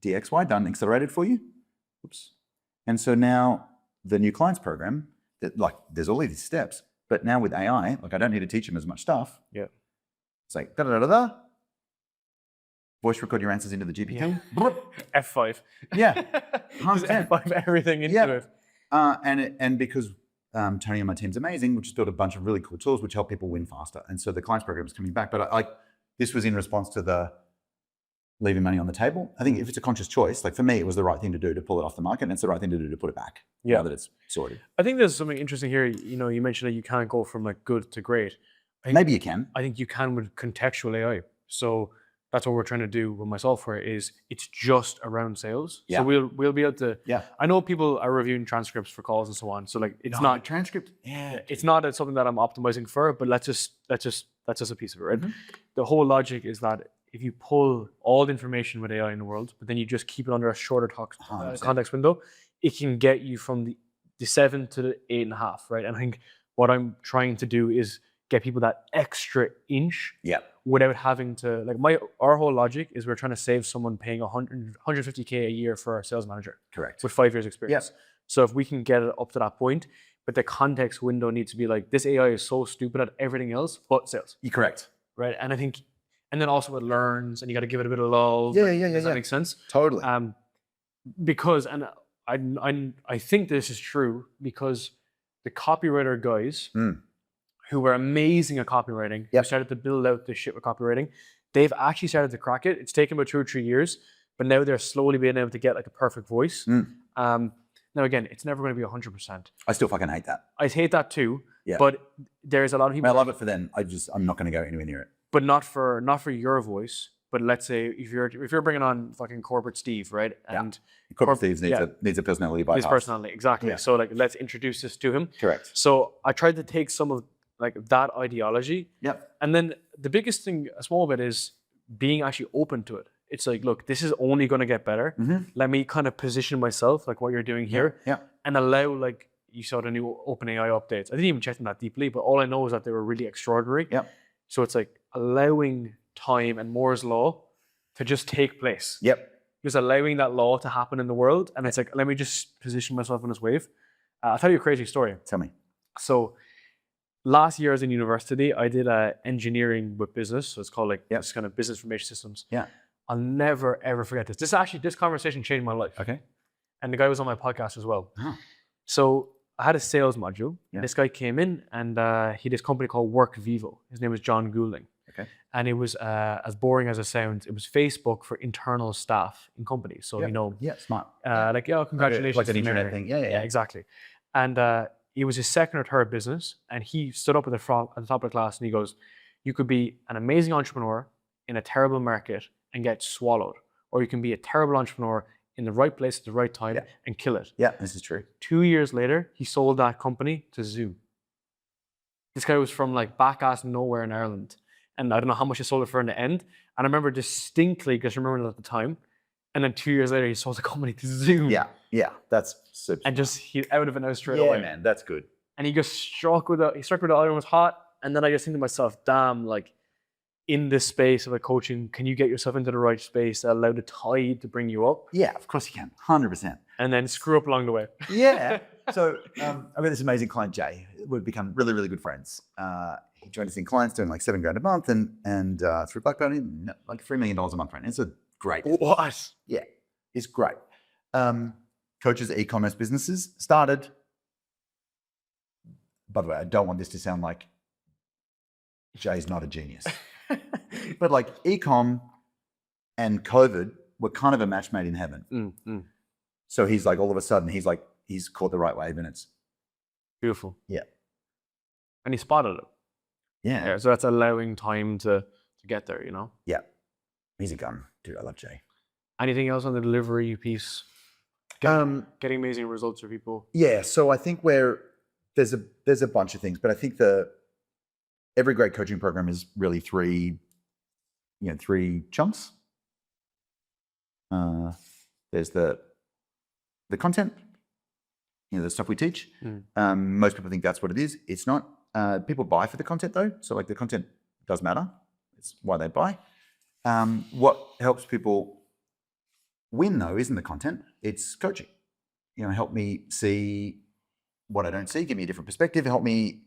DXY, done accelerated for you. Oops. And so now the new clients program, that like there's all these steps, but now with AI, like I don't need to teach them as much stuff. Yeah. It's like da-da-da-da-da. Voice record your answers into the GPT. Yeah. F5. Yeah. Just F5 everything into it. And because Tony and my team's amazing, we just built a bunch of really cool tools which help people win faster. And so the clients program is coming back. But this was in response to the leaving money on the table. I think if it's a conscious choice, like for me, it was the right thing to do to pull it off the market, and it's the right thing to do to put it back now that it's sorted. I think there's something interesting here. You know, you mentioned that you can't go from like good to great. Maybe you can. I think you can with contextual AI. So that's what we're trying to do with my software is it's just around sales. Yeah. So we'll be able to. Yeah. I know people are reviewing transcripts for calls and so on. So like it's not transcript. Yeah. It's not something that I'm optimizing for, but that's just a piece of it, right? Mm-hmm. The whole logic is that if you pull all the information with AI in the world, but then you just keep it under a shorter 100%. context window, it can get you from the 7 to the 8.5, right? And I think what I'm trying to do is get people that extra inch without having to, like our whole logic is we're trying to save someone paying 150K a year for a sales manager. Correct. With 5 years experience. Yep. So if we can get it up to that point, but the context window needs to be like, this AI is so stupid at everything else but sales. You're correct. Right. And I think, and then also it learns and you got to give it a bit of love. Does that make sense? Totally. Because, and I think this is true because the copywriter guys who were amazing at copywriting, who started to build out this shit with copywriting, they've actually started to crack it. It's taken about 2 or 3 years, but now they're slowly being able to get like a perfect voice. Now again, it's never going to be 100%. I still fucking hate that. I hate that too. Yeah. But there's a lot of people. I love it for them. I'm not going to go anywhere near it. But not for your voice. But let's say if you're bringing on fucking corporate Steve, right? And corporate Steve needs a personality by his personality, exactly. Yeah. So like, let's introduce this to him. Correct. So I tried to take some of like that ideology. Yep. And then the biggest thing, a small bit, is being actually open to it. It's like, look, this is only going to get better. Let me kind of position myself like what you're doing here, and allow, like you saw the new OpenAI updates. I didn't even check them that deeply, but all I know is that they were really extraordinary. So it's like allowing time and Moore's law to just take place. Just allowing that law to happen in the world, and it's like, let me just position myself on this wave. I'll tell you a crazy story. Tell me. So last year I was in university. I did engineering with business, so it's called like this kind of business information systems. I'll never, ever forget this. This conversation changed my life. Okay. And the guy was on my podcast as well. So I had a sales module. This guy came in and he had this company called Work Vivo. His name was John Goulding. Okay. And it was, as boring as it sounds, it was Facebook for internal staff in companies. So, smart. Like, congratulations. Like an internet thing. Yeah, exactly. And it was his second or third business. And he stood up at the top of the class and he goes, you could be an amazing entrepreneur in a terrible market and get swallowed. Or you can be a terrible entrepreneur in the right place at the right time and kill it. Yeah, this is true. 2 years later, he sold that company to Zoom. This guy was from like back ass nowhere in Ireland. And I don't know how much he sold it for in the end. And I remember distinctly, because I remember it at the time. And then 2 years later, he sold the company to Zoom. Yeah, that's super. And just, he's out of it now straight away. Yeah, man, that's good. And he just struck with the iron was hot. And then I just think to myself, damn, like, in this space of a coaching, can you get yourself into the right space, allow the tide to bring you up? Yeah, of course you can, 100%. And then screw up along the way. Yeah. So I've got this amazing client, Jay. We've become really, really good friends. He joined us in clients doing like $7,000 a month and through Black Belt, like $3 million a month, right? It's a great business. What? Yeah, it's great. Coaches e-commerce businesses started. By the way, I don't want this to sound like Jay's not a genius. But like e-com and COVID were kind of a match made in heaven. So he's like, all of a sudden, he's caught the right wave and it's beautiful. Yeah. And he spotted it. Yeah. So that's allowing time to get there, Yeah. He's a gun. Dude, I love Jay. Anything else on the delivery piece? Getting amazing results for people. Yeah. So I think there's a bunch of things, but I think every great coaching program is really three chunks. There's the content, the stuff we teach. Most people think that's what it is. It's not. People buy for the content though. So like the content does matter. It's why they buy. What helps people win though isn't the content. It's coaching. Help me see what I don't see. Give me a different perspective. Help me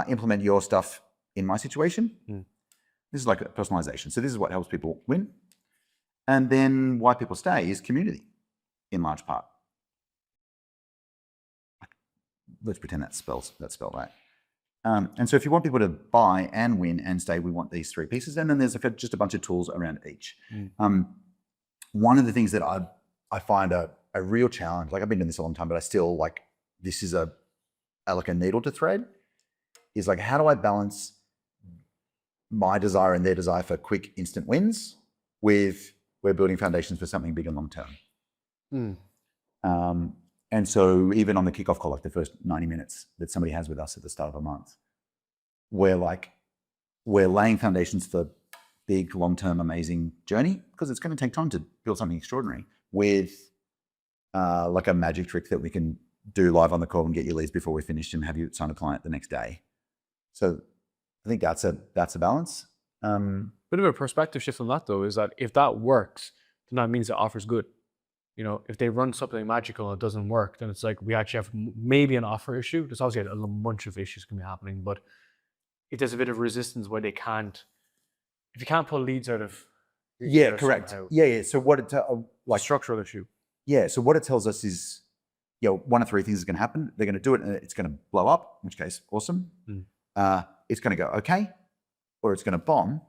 implement your stuff in my situation. This is like a personalization. So this is what helps people win. And then why people stay is community in large part. Let's pretend that's spelled right. And so if you want people to buy and win and stay, we want these three pieces. And then there's just a bunch of tools around each. One of the things that I find a real challenge, like I've been doing this a long time, but I still like, this is like a needle to thread, is like, how do I balance my desire and their desire for quick instant wins with we're building foundations for something big and long term. And so even on the kickoff call, like the first 90 minutes that somebody has with us at the start of a month, we're laying foundations for big, long-term, amazing journey, because it's going to take time to build something extraordinary with like a magic trick that we can do live on the call and get your leads before we finish and have you sign a client the next day. So I think that's a balance. Bit of a perspective shift on that though is that if that works, then that means the offer's good. You know, if they run something magical and it doesn't work, then it's like we actually have maybe an offer issue. There's obviously a bunch of issues can be happening, but if there's a bit of resistance where they can't, if you can't pull leads out of correct. somehow, Yeah. So what it like structural issue. Yeah. So what it tells us is, one of three things is going to happen. They're going to do it and it's going to blow up, in which case, awesome. It's going to go okay, or it's going to bomb.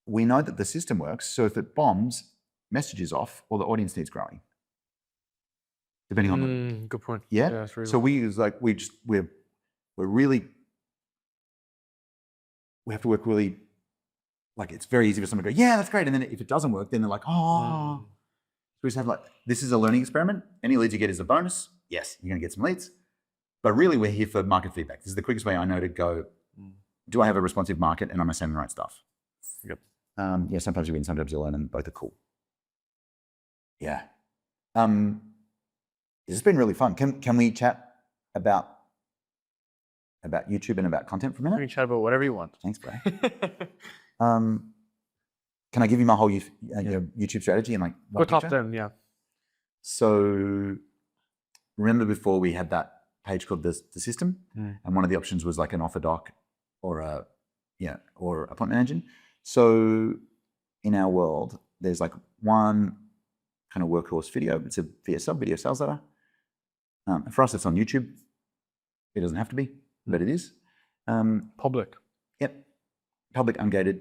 We know that the system works. So if it bombs, message is off, or the audience needs growing, depending on good point. Yeah. That's really So we use like we have to work really, like it's very easy for someone to go, yeah, that's great, and then if it doesn't work, then they're like, oh. So we just have like, this is a learning experiment. Any leads you get is a bonus. Yes, you're going to get some leads, but really we're here for market feedback. This is the quickest way I know to go. Do I have a responsive market, and am I saying the right stuff? Yep. Sometimes you win, sometimes you learn, and both are cool. Yeah. This has been really fun. Can we chat about YouTube and about content for a minute? You can chat about whatever you want. Thanks, bro. Can I give you my whole YouTube strategy and like go top down? Yeah. So remember before we had that page called the system, and one of the options was like an offer doc or appointment engine. So in our world, there's like one kind of workhorse video. It's a VSL, video sales letter. For us, it's on YouTube. It doesn't have to be, but it is. Public. Yep. Public, ungated,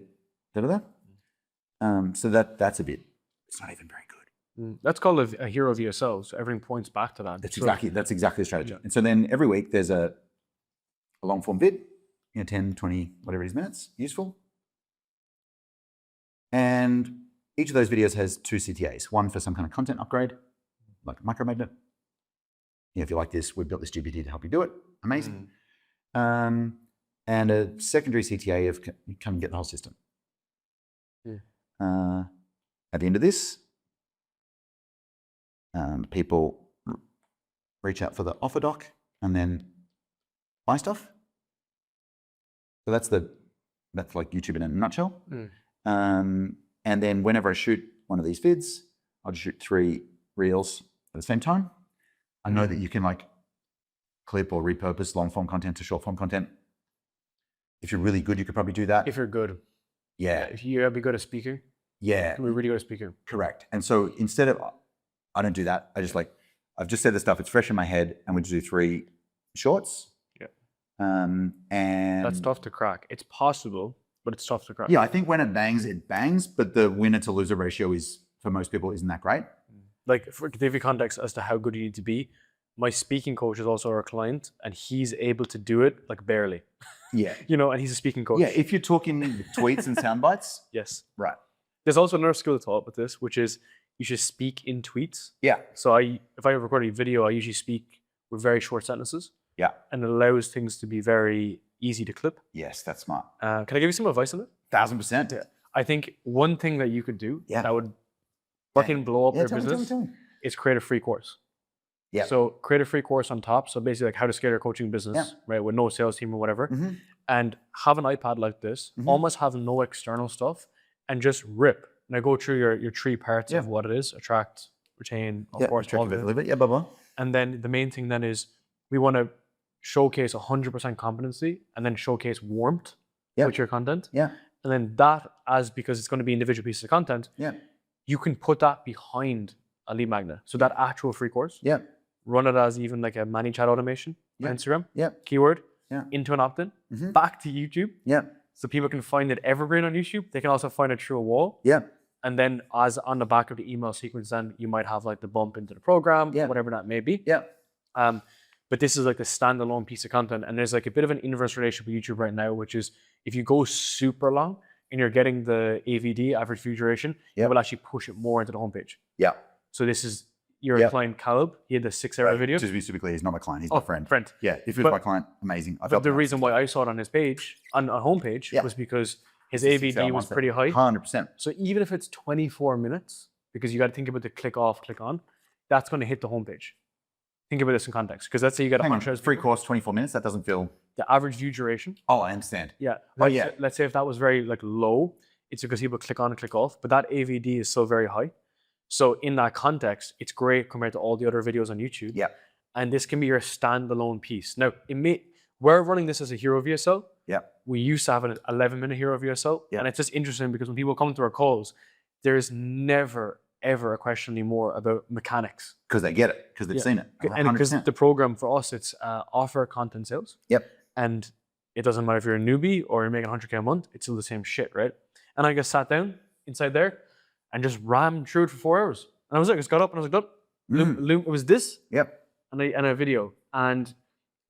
so that's a bit, it's not even very good. That's called a hero VSL. So everything points back to that. That's exactly the strategy. Yeah. And so then every week there's a long form vid, 10, 20, whatever it is minutes, useful. And each of those videos has 2 CTAs, one for some kind of content upgrade, like a micromagnet. If you like this, we built this GPT to help you do it. Amazing. And a secondary CTA of come and get the whole system. At the end of this, people reach out for the offer doc and then buy stuff. So that's like YouTube in a nutshell. And then whenever I shoot one of these vids, I'll just shoot 3 reels at the same time. I know that you can like clip or repurpose long form content to short form content. If you're really good, you could probably do that. If you're good. Yeah. If you're be good at speaking. Yeah. You can be really good at speaking. Correct. And so instead of, I don't do that. I just like, I've just said the stuff, it's fresh in my head, and we just do 3 shorts. Yeah. And that's tough to crack. It's possible, but it's tough to crack. Yeah, I think when it bangs, but the winner to loser ratio is, for most people, isn't that great. Like, to give you context as to how good you need to be, my speaking coach is also our client, and he's able to do it like barely. Yeah. And he's a speaking coach. Yeah, if you're talking tweets and sound bites. Yes. Right. There's also another skill taught with this, which is you should speak in tweets. Yeah. So if I record a video, I usually speak with very short sentences. Yeah. And it allows things to be very easy to clip. Yes, that's smart. Can I give you some advice on it? 1000%. Yeah. I think one thing that you could do that would fucking blow up your business is create a free course. Yeah. So create a free course on top. So basically like how to scale your coaching business, right? With no sales team or whatever. And have an iPad like this, almost have no external stuff, and just rip. Now go through your 3 parts of what it is: attract, retain, of course, all of it. Yeah, blah. And then the main thing then is we want to showcase 100% competency and then showcase warmth with your content. Yeah. And then because it's going to be individual pieces of content, you can put that behind a lead magnet. So that actual free course, run it as even like a ManyChat automation on Instagram, keyword, into an opt-in, back to YouTube. So people can find it evergreen on YouTube. They can also find it through a wall. And then as on the back of the email sequence, then you might have like the bump into the program, whatever that may be. But this is like the standalone piece of content. And there's like a bit of an inverse relationship with YouTube right now, which is if you go super long and you're getting the AVD, average view duration, you will actually push it more into the homepage. So this is your client Caleb. He had the 6-hour video. Just to be super clear, he's not my client. He's my friend. Yeah, if he was my client, amazing. But the reason why I saw it on his page, on homepage, was because his AVD was pretty high. 100%. So even if it's 24 minutes, because you got to think about the click off, click on, that's going to hit the homepage. Think about this in context, because let's say you got a 100 free course, 24 minutes. That doesn't feel. The average view duration. Oh, I understand. Yeah. Yeah. Let's say if that was very like low, it's because people click on and click off, but that AVD is still very high. So in that context, it's great compared to all the other videos on YouTube. Yeah. And this can be your standalone piece. Now, we're running this as a hero VSL. Yeah. We used to have an 11-minute hero VSL. Yeah. And it's just interesting because when people come to our calls, there's never, ever a question anymore about mechanics. Because they get it, because they've seen it. 100%. And because the program for us, it's offer content sales. Yep. And it doesn't matter if you're a newbie or you're making 100K a month, it's still the same shit, right? And I just sat down inside there and just rammed through it for 4 hours. And I was like, I just got up and I was like, it was this. Yep. And a video. And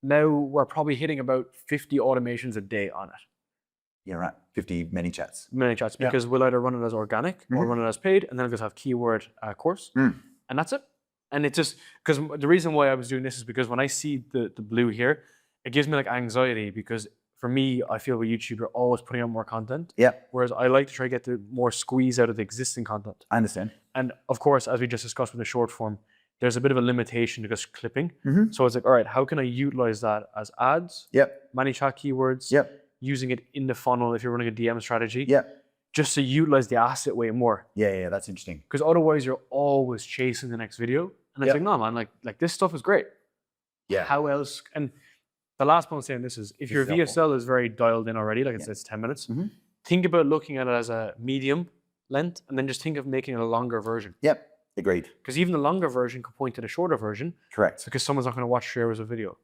now we're probably hitting about 50 automations a day on it. Yeah, right. 50 many chats. Many chats, because we'll either run it as organic or run it as paid, and then I'll just have keyword course. And that's it. And it just, because the reason why I was doing this is because when I see the blue here, it gives me like anxiety, because for me, I feel with YouTube, you're always putting out more content. Yeah. Whereas I like to try to get the more squeeze out of the existing content. I understand. And of course, as we just discussed with the short form, there's a bit of a limitation to just clipping. So it's like, all right, how can I utilize that as ads? Yep. Many chat keywords. Yep. Using it in the funnel if you're running a DM strategy. Yep. Just to utilize the asset way more. Yeah, that's interesting. Because otherwise you're always chasing the next video. And it's like, no, man, like this stuff is great. Yeah. How else? And the last point I'm saying this is, if your VSL is very dialed in already, like it's 10 minutes, think about looking at it as a medium length, and then just think of making it a longer version. Yep. Agreed. Because even the longer version could point to the shorter version. Correct. Because someone's not going to watch 3 hours of video.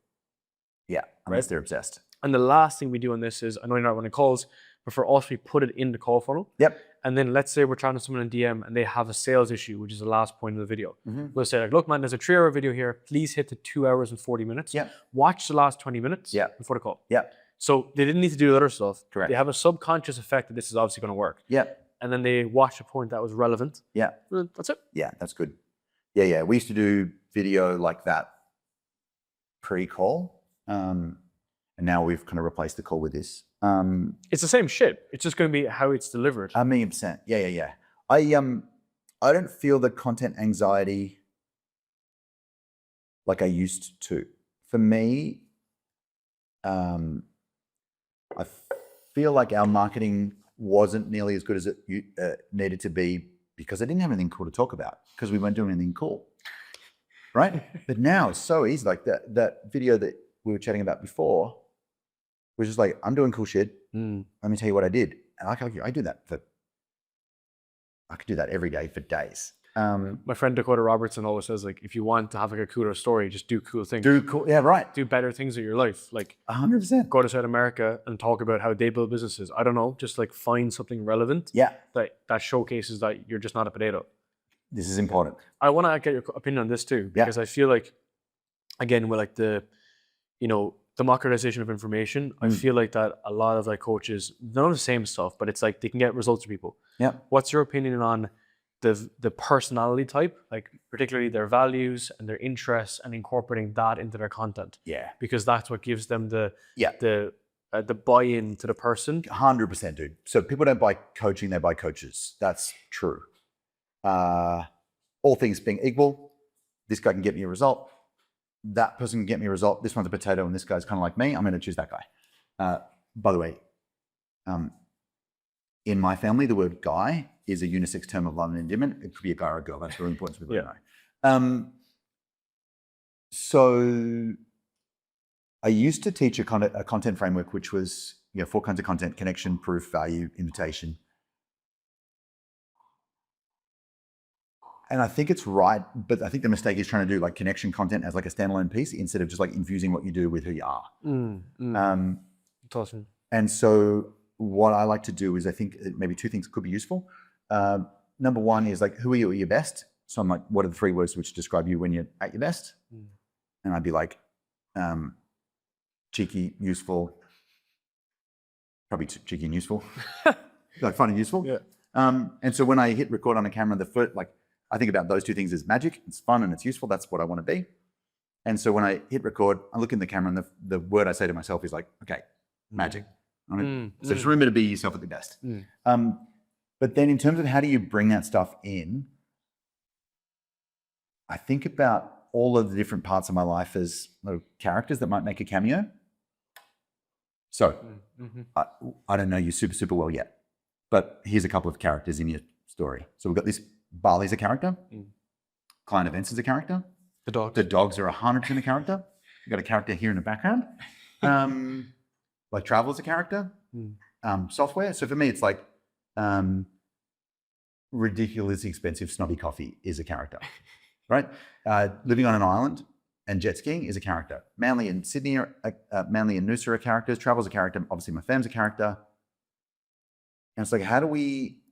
Yeah, unless they're obsessed. And the last thing we do on this is, I know you're not running calls, but for us, we put it in the call funnel. Yep. And then let's say we're trying to someone in DM and they have a sales issue, which is the last point of the video. We'll say like, look, man, there's a 3-hour video here. Please hit the 2 hours and 40 minutes. Yep. Watch the last 20 minutes before the call. Yep. So they didn't need to do the other stuff. Correct. They have a subconscious effect that this is obviously going to work. Yep. And then they watch a point that was relevant. Yeah. That's it. Yeah, that's good. Yeah. We used to do video like that pre-call. And now we've kind of replaced the call with this. It's the same shit. It's just going to be how it's delivered. 1,000,000%. Yeah. I don't feel the content anxiety like I used to. For me, I feel like our marketing wasn't nearly as good as it needed to be, because I didn't have anything cool to talk about, because we weren't doing anything cool, right? But now it's so easy. Like that video that we were chatting about before was just like, I'm doing cool shit. Let me tell you what I did. And I could do that every day for days. My friend Dakota Robertson always says, like, if you want to have like a cooler story, just do cool things. Do cool, yeah, right. Do better things in your life. Like 100%. Go to South America and talk about how they build businesses. I don't know, just like find something relevant. Yeah. That showcases that you're just not a potato. This is important. I want to get your opinion on this too, because I feel like, again, with like the democratization of information, I feel like that a lot of like coaches, none of the same stuff, but it's like they can get results to people. Yeah. What's your opinion on the personality type, like particularly their values and their interests, and incorporating that into their content? Yeah. Because that's what gives them the buy-in to the person. 100%, dude. So people don't buy coaching, they buy coaches. That's true. All things being equal, this guy can get me a result. That person can get me a result. This one's a potato and this guy's kind of like me. I'm going to choose that guy. By the way, in my family, the word guy is a unisex term of love and endearment. It could be a guy or a girl. That's really important for people to know. So I used to teach a content framework, which was 4 kinds of content: connection, proof, value, invitation. And I think it's right, but I think the mistake is trying to do like connection content as like a standalone piece instead of just like infusing what you do with who you are. Awesome. And so what I like to do is, I think maybe 2 things could be useful. Number 1 is like, who are you at your best? So I'm like, what are the 3 words which describe you when you're at your best? And I'd be like, cheeky, useful, probably cheeky and useful, like fun and useful. Yeah. And so when I hit record on a camera, I think about those 2 things as magic. It's fun and it's useful. That's what I want to be. And so when I hit record, I look in the camera and the word I say to myself is like, okay, magic. So just remember to be yourself at the best. But then in terms of how do you bring that stuff in, I think about all of the different parts of my life as characters that might make a cameo. So I don't know you super well yet, but here's a couple of characters in your story. So we've got this, Bali's a character. Client Events is a character. The dogs are 100% a character. You've got a character here in the background. Like Travel is a character. Software. So for me, it's like ridiculously expensive snobby coffee is a character, right? Living on an island and jet skiing is a character. Manly and Sydney, Manly and Noosa are characters. Travel's a character. Obviously, my fam's a character. And it's like, how do we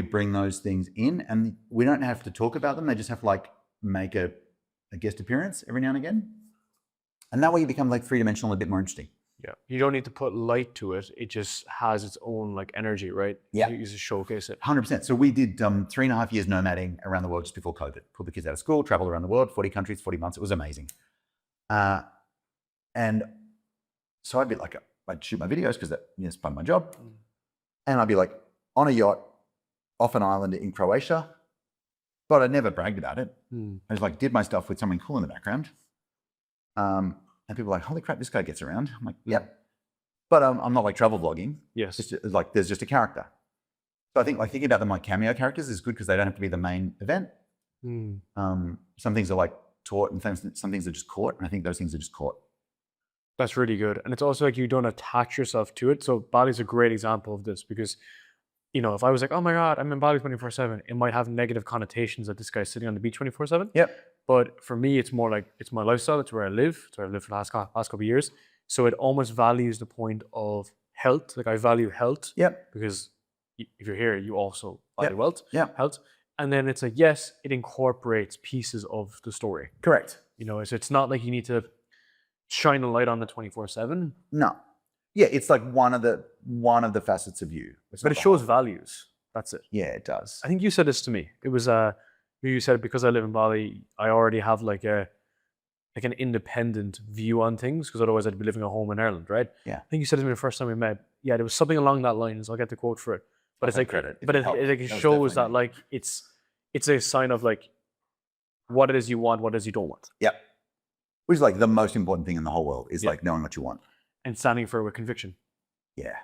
bring those things in? And we don't have to talk about them. They just have to like make a guest appearance every now and again. And that way you become like three-dimensional, a bit more interesting. Yeah, you don't need to put light to it. It just has its own like energy, right? Yeah. You just showcase it. 100%. So we did 3.5 years nomading around the world just before COVID. Pulled the kids out of school, traveled around the world, 40 countries, 40 months. It was amazing. And so I'd be like, I'd shoot my videos because that's part of my job. And I'd be like on a yacht off an island in Croatia, but I never bragged about it. I just like did my stuff with something cool in the background. And people are like, holy crap, this guy gets around. I'm like, yep. But I'm not like travel vlogging. Yes. It's just, like there's just a character. So I think like thinking about them like cameo characters is good because they don't have to be the main event. Some things are like taught and some things are just caught. And I think those things are just caught. That's really good. And it's also like you don't attach yourself to it. So Bali's a great example of this because, you know, if I was like, oh my God, I'm in Bali 24/7, it might have negative connotations that this guy's sitting on the beach 24/7. Yep. But for me, it's more like, it's my lifestyle. It's where I live. It's where I've lived for the last couple of years. So it almost values the point of health. Like I value health. Yep. Because if you're here, you also value wealth. Yeah. Health. And then it's like, yes, it incorporates pieces of the story. Correct. You know, so it's not like you need to shine a light on the 24/7. No. Yeah, it's like one of the facets of you. But it shows values. That's it. Yeah, it does. I think you said this to me. It was you said because I live in Bali, I already have like an independent view on things because otherwise I'd be living at home in Ireland, right? Yeah. I think you said it to me the first time we met. Yeah, there was something along that lines. I'll get the quote for it. But it's like credit. But it shows that like it's a sign of like what it is you want, what it is you don't want. Yep. Which is like the most important thing in the whole world is like knowing what you want. And standing for it with conviction. Yeah.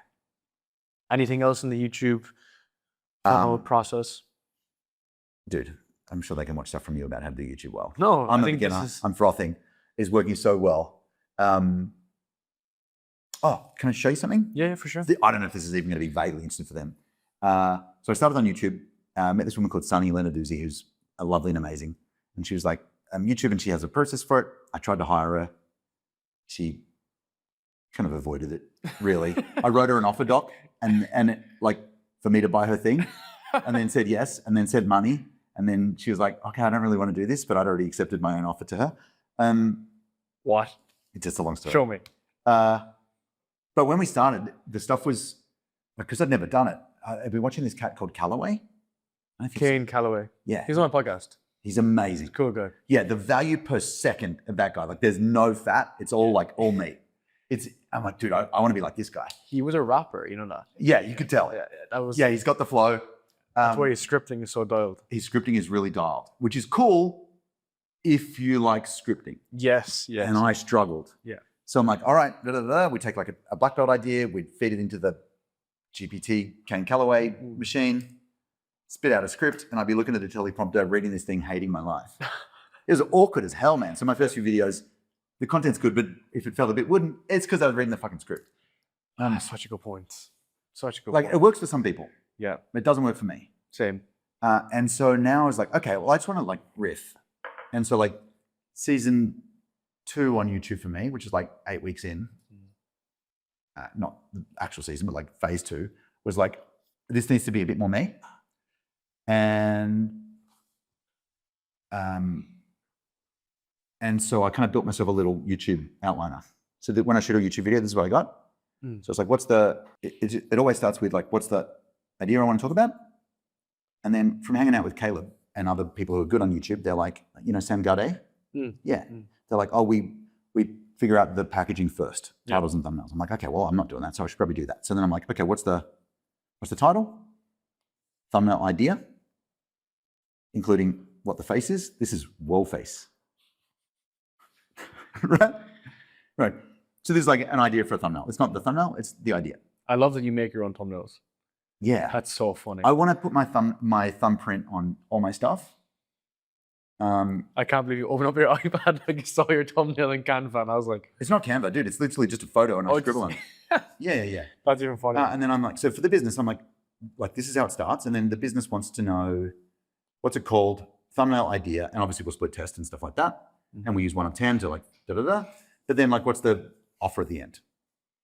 Anything else in the YouTube process? Dude, I'm sure they can watch stuff from you about how to do YouTube well. No, I'm not a beginner. I'm frothing. It's working so well. Can I show you something? Yeah, for sure. I don't know if this is even going to be vaguely interesting for them. So I started on YouTube. I met this woman called Sunny Lenarduzzi, who's lovely and amazing. And she was like, YouTube, and she has a process for it. I tried to hire her. She kind of avoided it, really. I wrote her an offer doc and it, like for me to buy her thing, and then said yes, and then said money. And then she was like, okay, I don't really want to do this, but I'd already accepted my own offer to her. What? It's just a long story. Show me. But when we started, the stuff was, because I'd never done it, I've been watching this cat called Callaway. Kane Callaway. Yeah. He's on my podcast. He's amazing. Cool guy. Yeah, the value per second of that guy, like there's no fat. It's all like all meat. I'm like, dude, I want to be like this guy. He was a rapper, you know that? Yeah, you could tell. Yeah, he's got the flow. That's why his scripting is so dialed. His scripting is really dialed, which is cool if you like scripting. Yes. And I struggled. Yeah. So I'm like, all right, we take like a black belt idea, we'd feed it into the GPT Kane Callaway machine, spit out a script, and I'd be looking at the teleprompter, reading this thing, hating my life. It was awkward as hell, man. So my first few videos, the content's good, but if it felt a bit wooden, it's because I was reading the fucking script. Such a good point. Such a good point. Like, it works for some people. Yeah. It doesn't work for me. Same. And so now I was like, okay, well, I just want to like riff. And so like season 2 on YouTube for me, which is like 8 weeks in, not the actual season, but like phase 2, was like, this needs to be a bit more me. And so I kind of built myself a little YouTube outliner. So that when I shoot a YouTube video, this is what I got. So it's like, it always starts with like, what's the idea I want to talk about? And then from hanging out with Caleb and other people who are good on YouTube, they're like, you know, Sam Gade? Yeah. They're like, oh, we figure out the packaging first, titles and thumbnails. I'm like, okay, well, I'm not doing that, so I should probably do that. So then I'm like, okay, what's the title? Thumbnail idea, including what the face is. This is wall face. Right. So there's like an idea for a thumbnail. It's not the thumbnail, it's the idea. I love that you make your own thumbnails. Yeah. That's so funny. I want to put my thumbprint on all my stuff. I can't believe you opened up your iPad and you saw your thumbnail in Canva, and I was like, it's not Canva, dude. It's literally just a photo and I scribble on it. Yeah. That's even funny. And then I'm like, so for the business, I'm like, this is how it starts. And then the business wants to know, what's it called? Thumbnail idea. And obviously we'll split test and stuff like that. And we use 1 of 10 to like da-da-da. But then like, what's the offer at the end?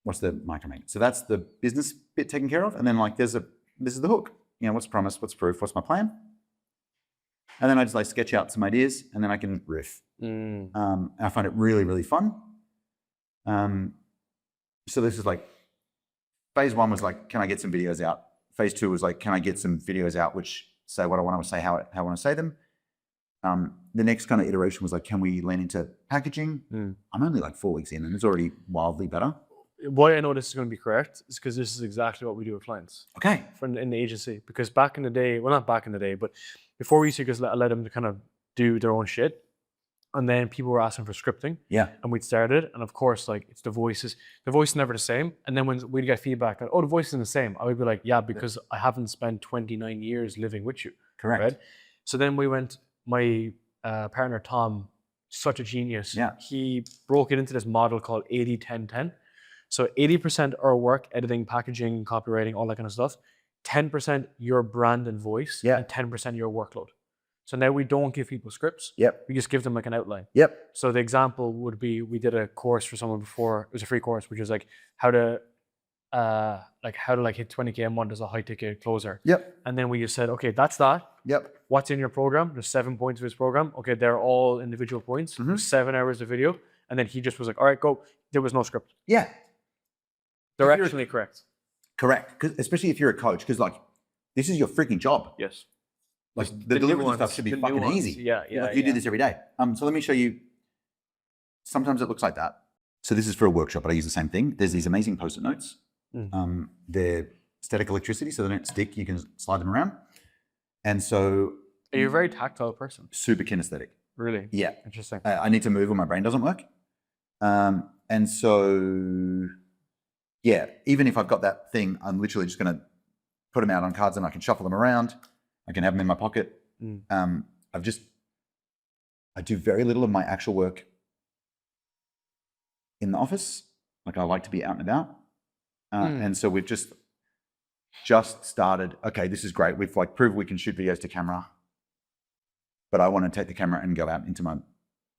What's the micro-make? So that's the business bit taken care of. And then like, this is the hook. You know, what's promise? What's proof? What's my plan? And then I just like sketch out some ideas and then I can riff. And I find it really, really fun. So this is like, phase 1 was like, can I get some videos out? Phase 2 was like, can I get some videos out which say what I want to say, how I want to say them? The next kind of iteration was like, can we lean into packaging? I'm only like 4 weeks in and it's already wildly better. Why I know this is going to be correct is because this is exactly what we do with clients. Okay. In the agency. Because back in the day, well, not back in the day, but before we used to just let them to kind of do their own shit. And then people were asking for scripting. Yeah. And we'd started. And of course, like, it's the voices. The voice is never the same. And then when we'd get feedback, like, oh, the voice isn't the same. I would be like, yeah, because I haven't spent 29 years living with you. Correct. Right? So then we went, my partner, Tom, such a genius. Yeah. He broke it into this model called 80-10-10. So 80% our work, editing, packaging, copywriting, all that kind of stuff. 10% your brand and voice, and 10% your workload. So now we don't give people scripts. Yep. We just give them like an outline. Yep. So the example would be, we did a course for someone before. It was a free course, which was like how to hit 20K a month as a high ticket closer. Yep. And then we just said, okay, that's that. Yep. What's in your program? There's 7 points of his program. Okay, they're all individual points. 7 hours of video. And then he just was like, all right, go. There was no script. Yeah. Directionally correct. Correct. 'Cause especially if you're a coach, because like, this is your freaking job. Yes. Like the delivery stuff should be fucking easy. Yeah. Like you do this every day. So let me show you. Sometimes it looks like that. So this is for a workshop, but I use the same thing. There's these amazing Post-it notes. They're static electricity, so they don't stick. You can slide them around. And so. You're a very tactile person. Super kinesthetic. Really? Yeah. Interesting. I need to move or my brain doesn't work. And so, yeah, even if I've got that thing, I'm literally just going to put them out on cards and I can shuffle them around. I can have them in my pocket. I do very little of my actual work in the office. Like I like to be out and about. And so we've just started, okay, this is great. We've like proved we can shoot videos to camera, but I want to take the camera and go out into my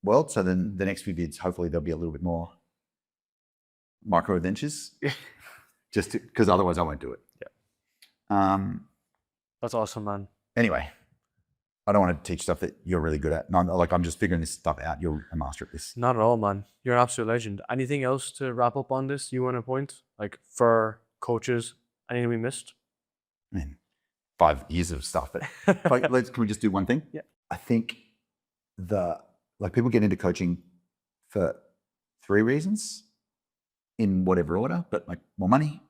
world. So then the next few vids, hopefully there'll be a little bit more micro adventures, just because otherwise I won't do it. Yeah. That's awesome, man. Anyway, I don't want to teach stuff that you're really good at. No, I'm just figuring this stuff out. You're a master at this. Not at all, man. You're an absolute legend. Anything else to wrap up on this you want to point? Like for coaches, anything we missed? I mean, 5 years of stuff, but can we just do one thing? Yeah. I think people get into coaching for 3 reasons in whatever order, but like more money,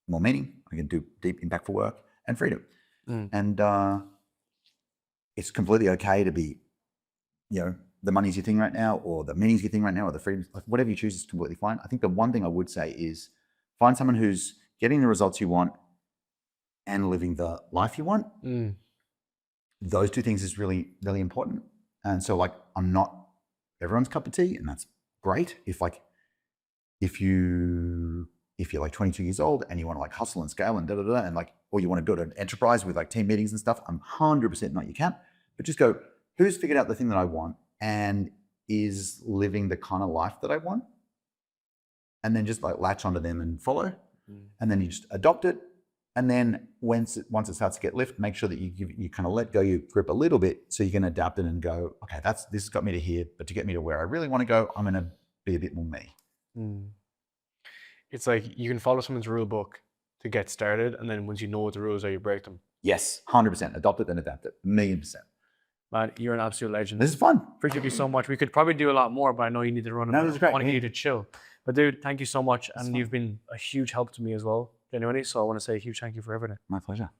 more meaning, I can do deep, impactful work, and freedom. And it's completely okay to be, the money's your thing right now, or the meaning's your thing right now, or the freedom, like whatever you choose is completely fine. I think the one thing I would say is find someone who's getting the results you want and living the life you want. Those 2 things is really, really important. And so like, I'm not everyone's cup of tea, and that's great. If you're like 22 years old and you want to like hustle and scale and and like, or you want to build an enterprise with like team meetings and stuff, I'm 100% not your camp. But just go, who's figured out the thing that I want and is living the kind of life that I want? And then just like latch onto them and follow. And then you just adopt it. And then once it starts to get lift, make sure that you kind of let go your grip a little bit so you can adapt it and go, okay, this got me to here, but to get me to where I really want to go, I'm going to be a bit more me. It's like you can follow someone's rule book to get started, and then once you know what the rules are, you break them. Yes, 100%. Adopt it and adapt it, 1,000,000%. Man, you're an absolute legend. This is fun. Appreciate you so much. We could probably do a lot more, but I know you need to run. No, this is great. I want to get you to chill. But dude, thank you so much. And you've been a huge help to me as well, genuinely. So I want to say a huge thank you for everything. My pleasure.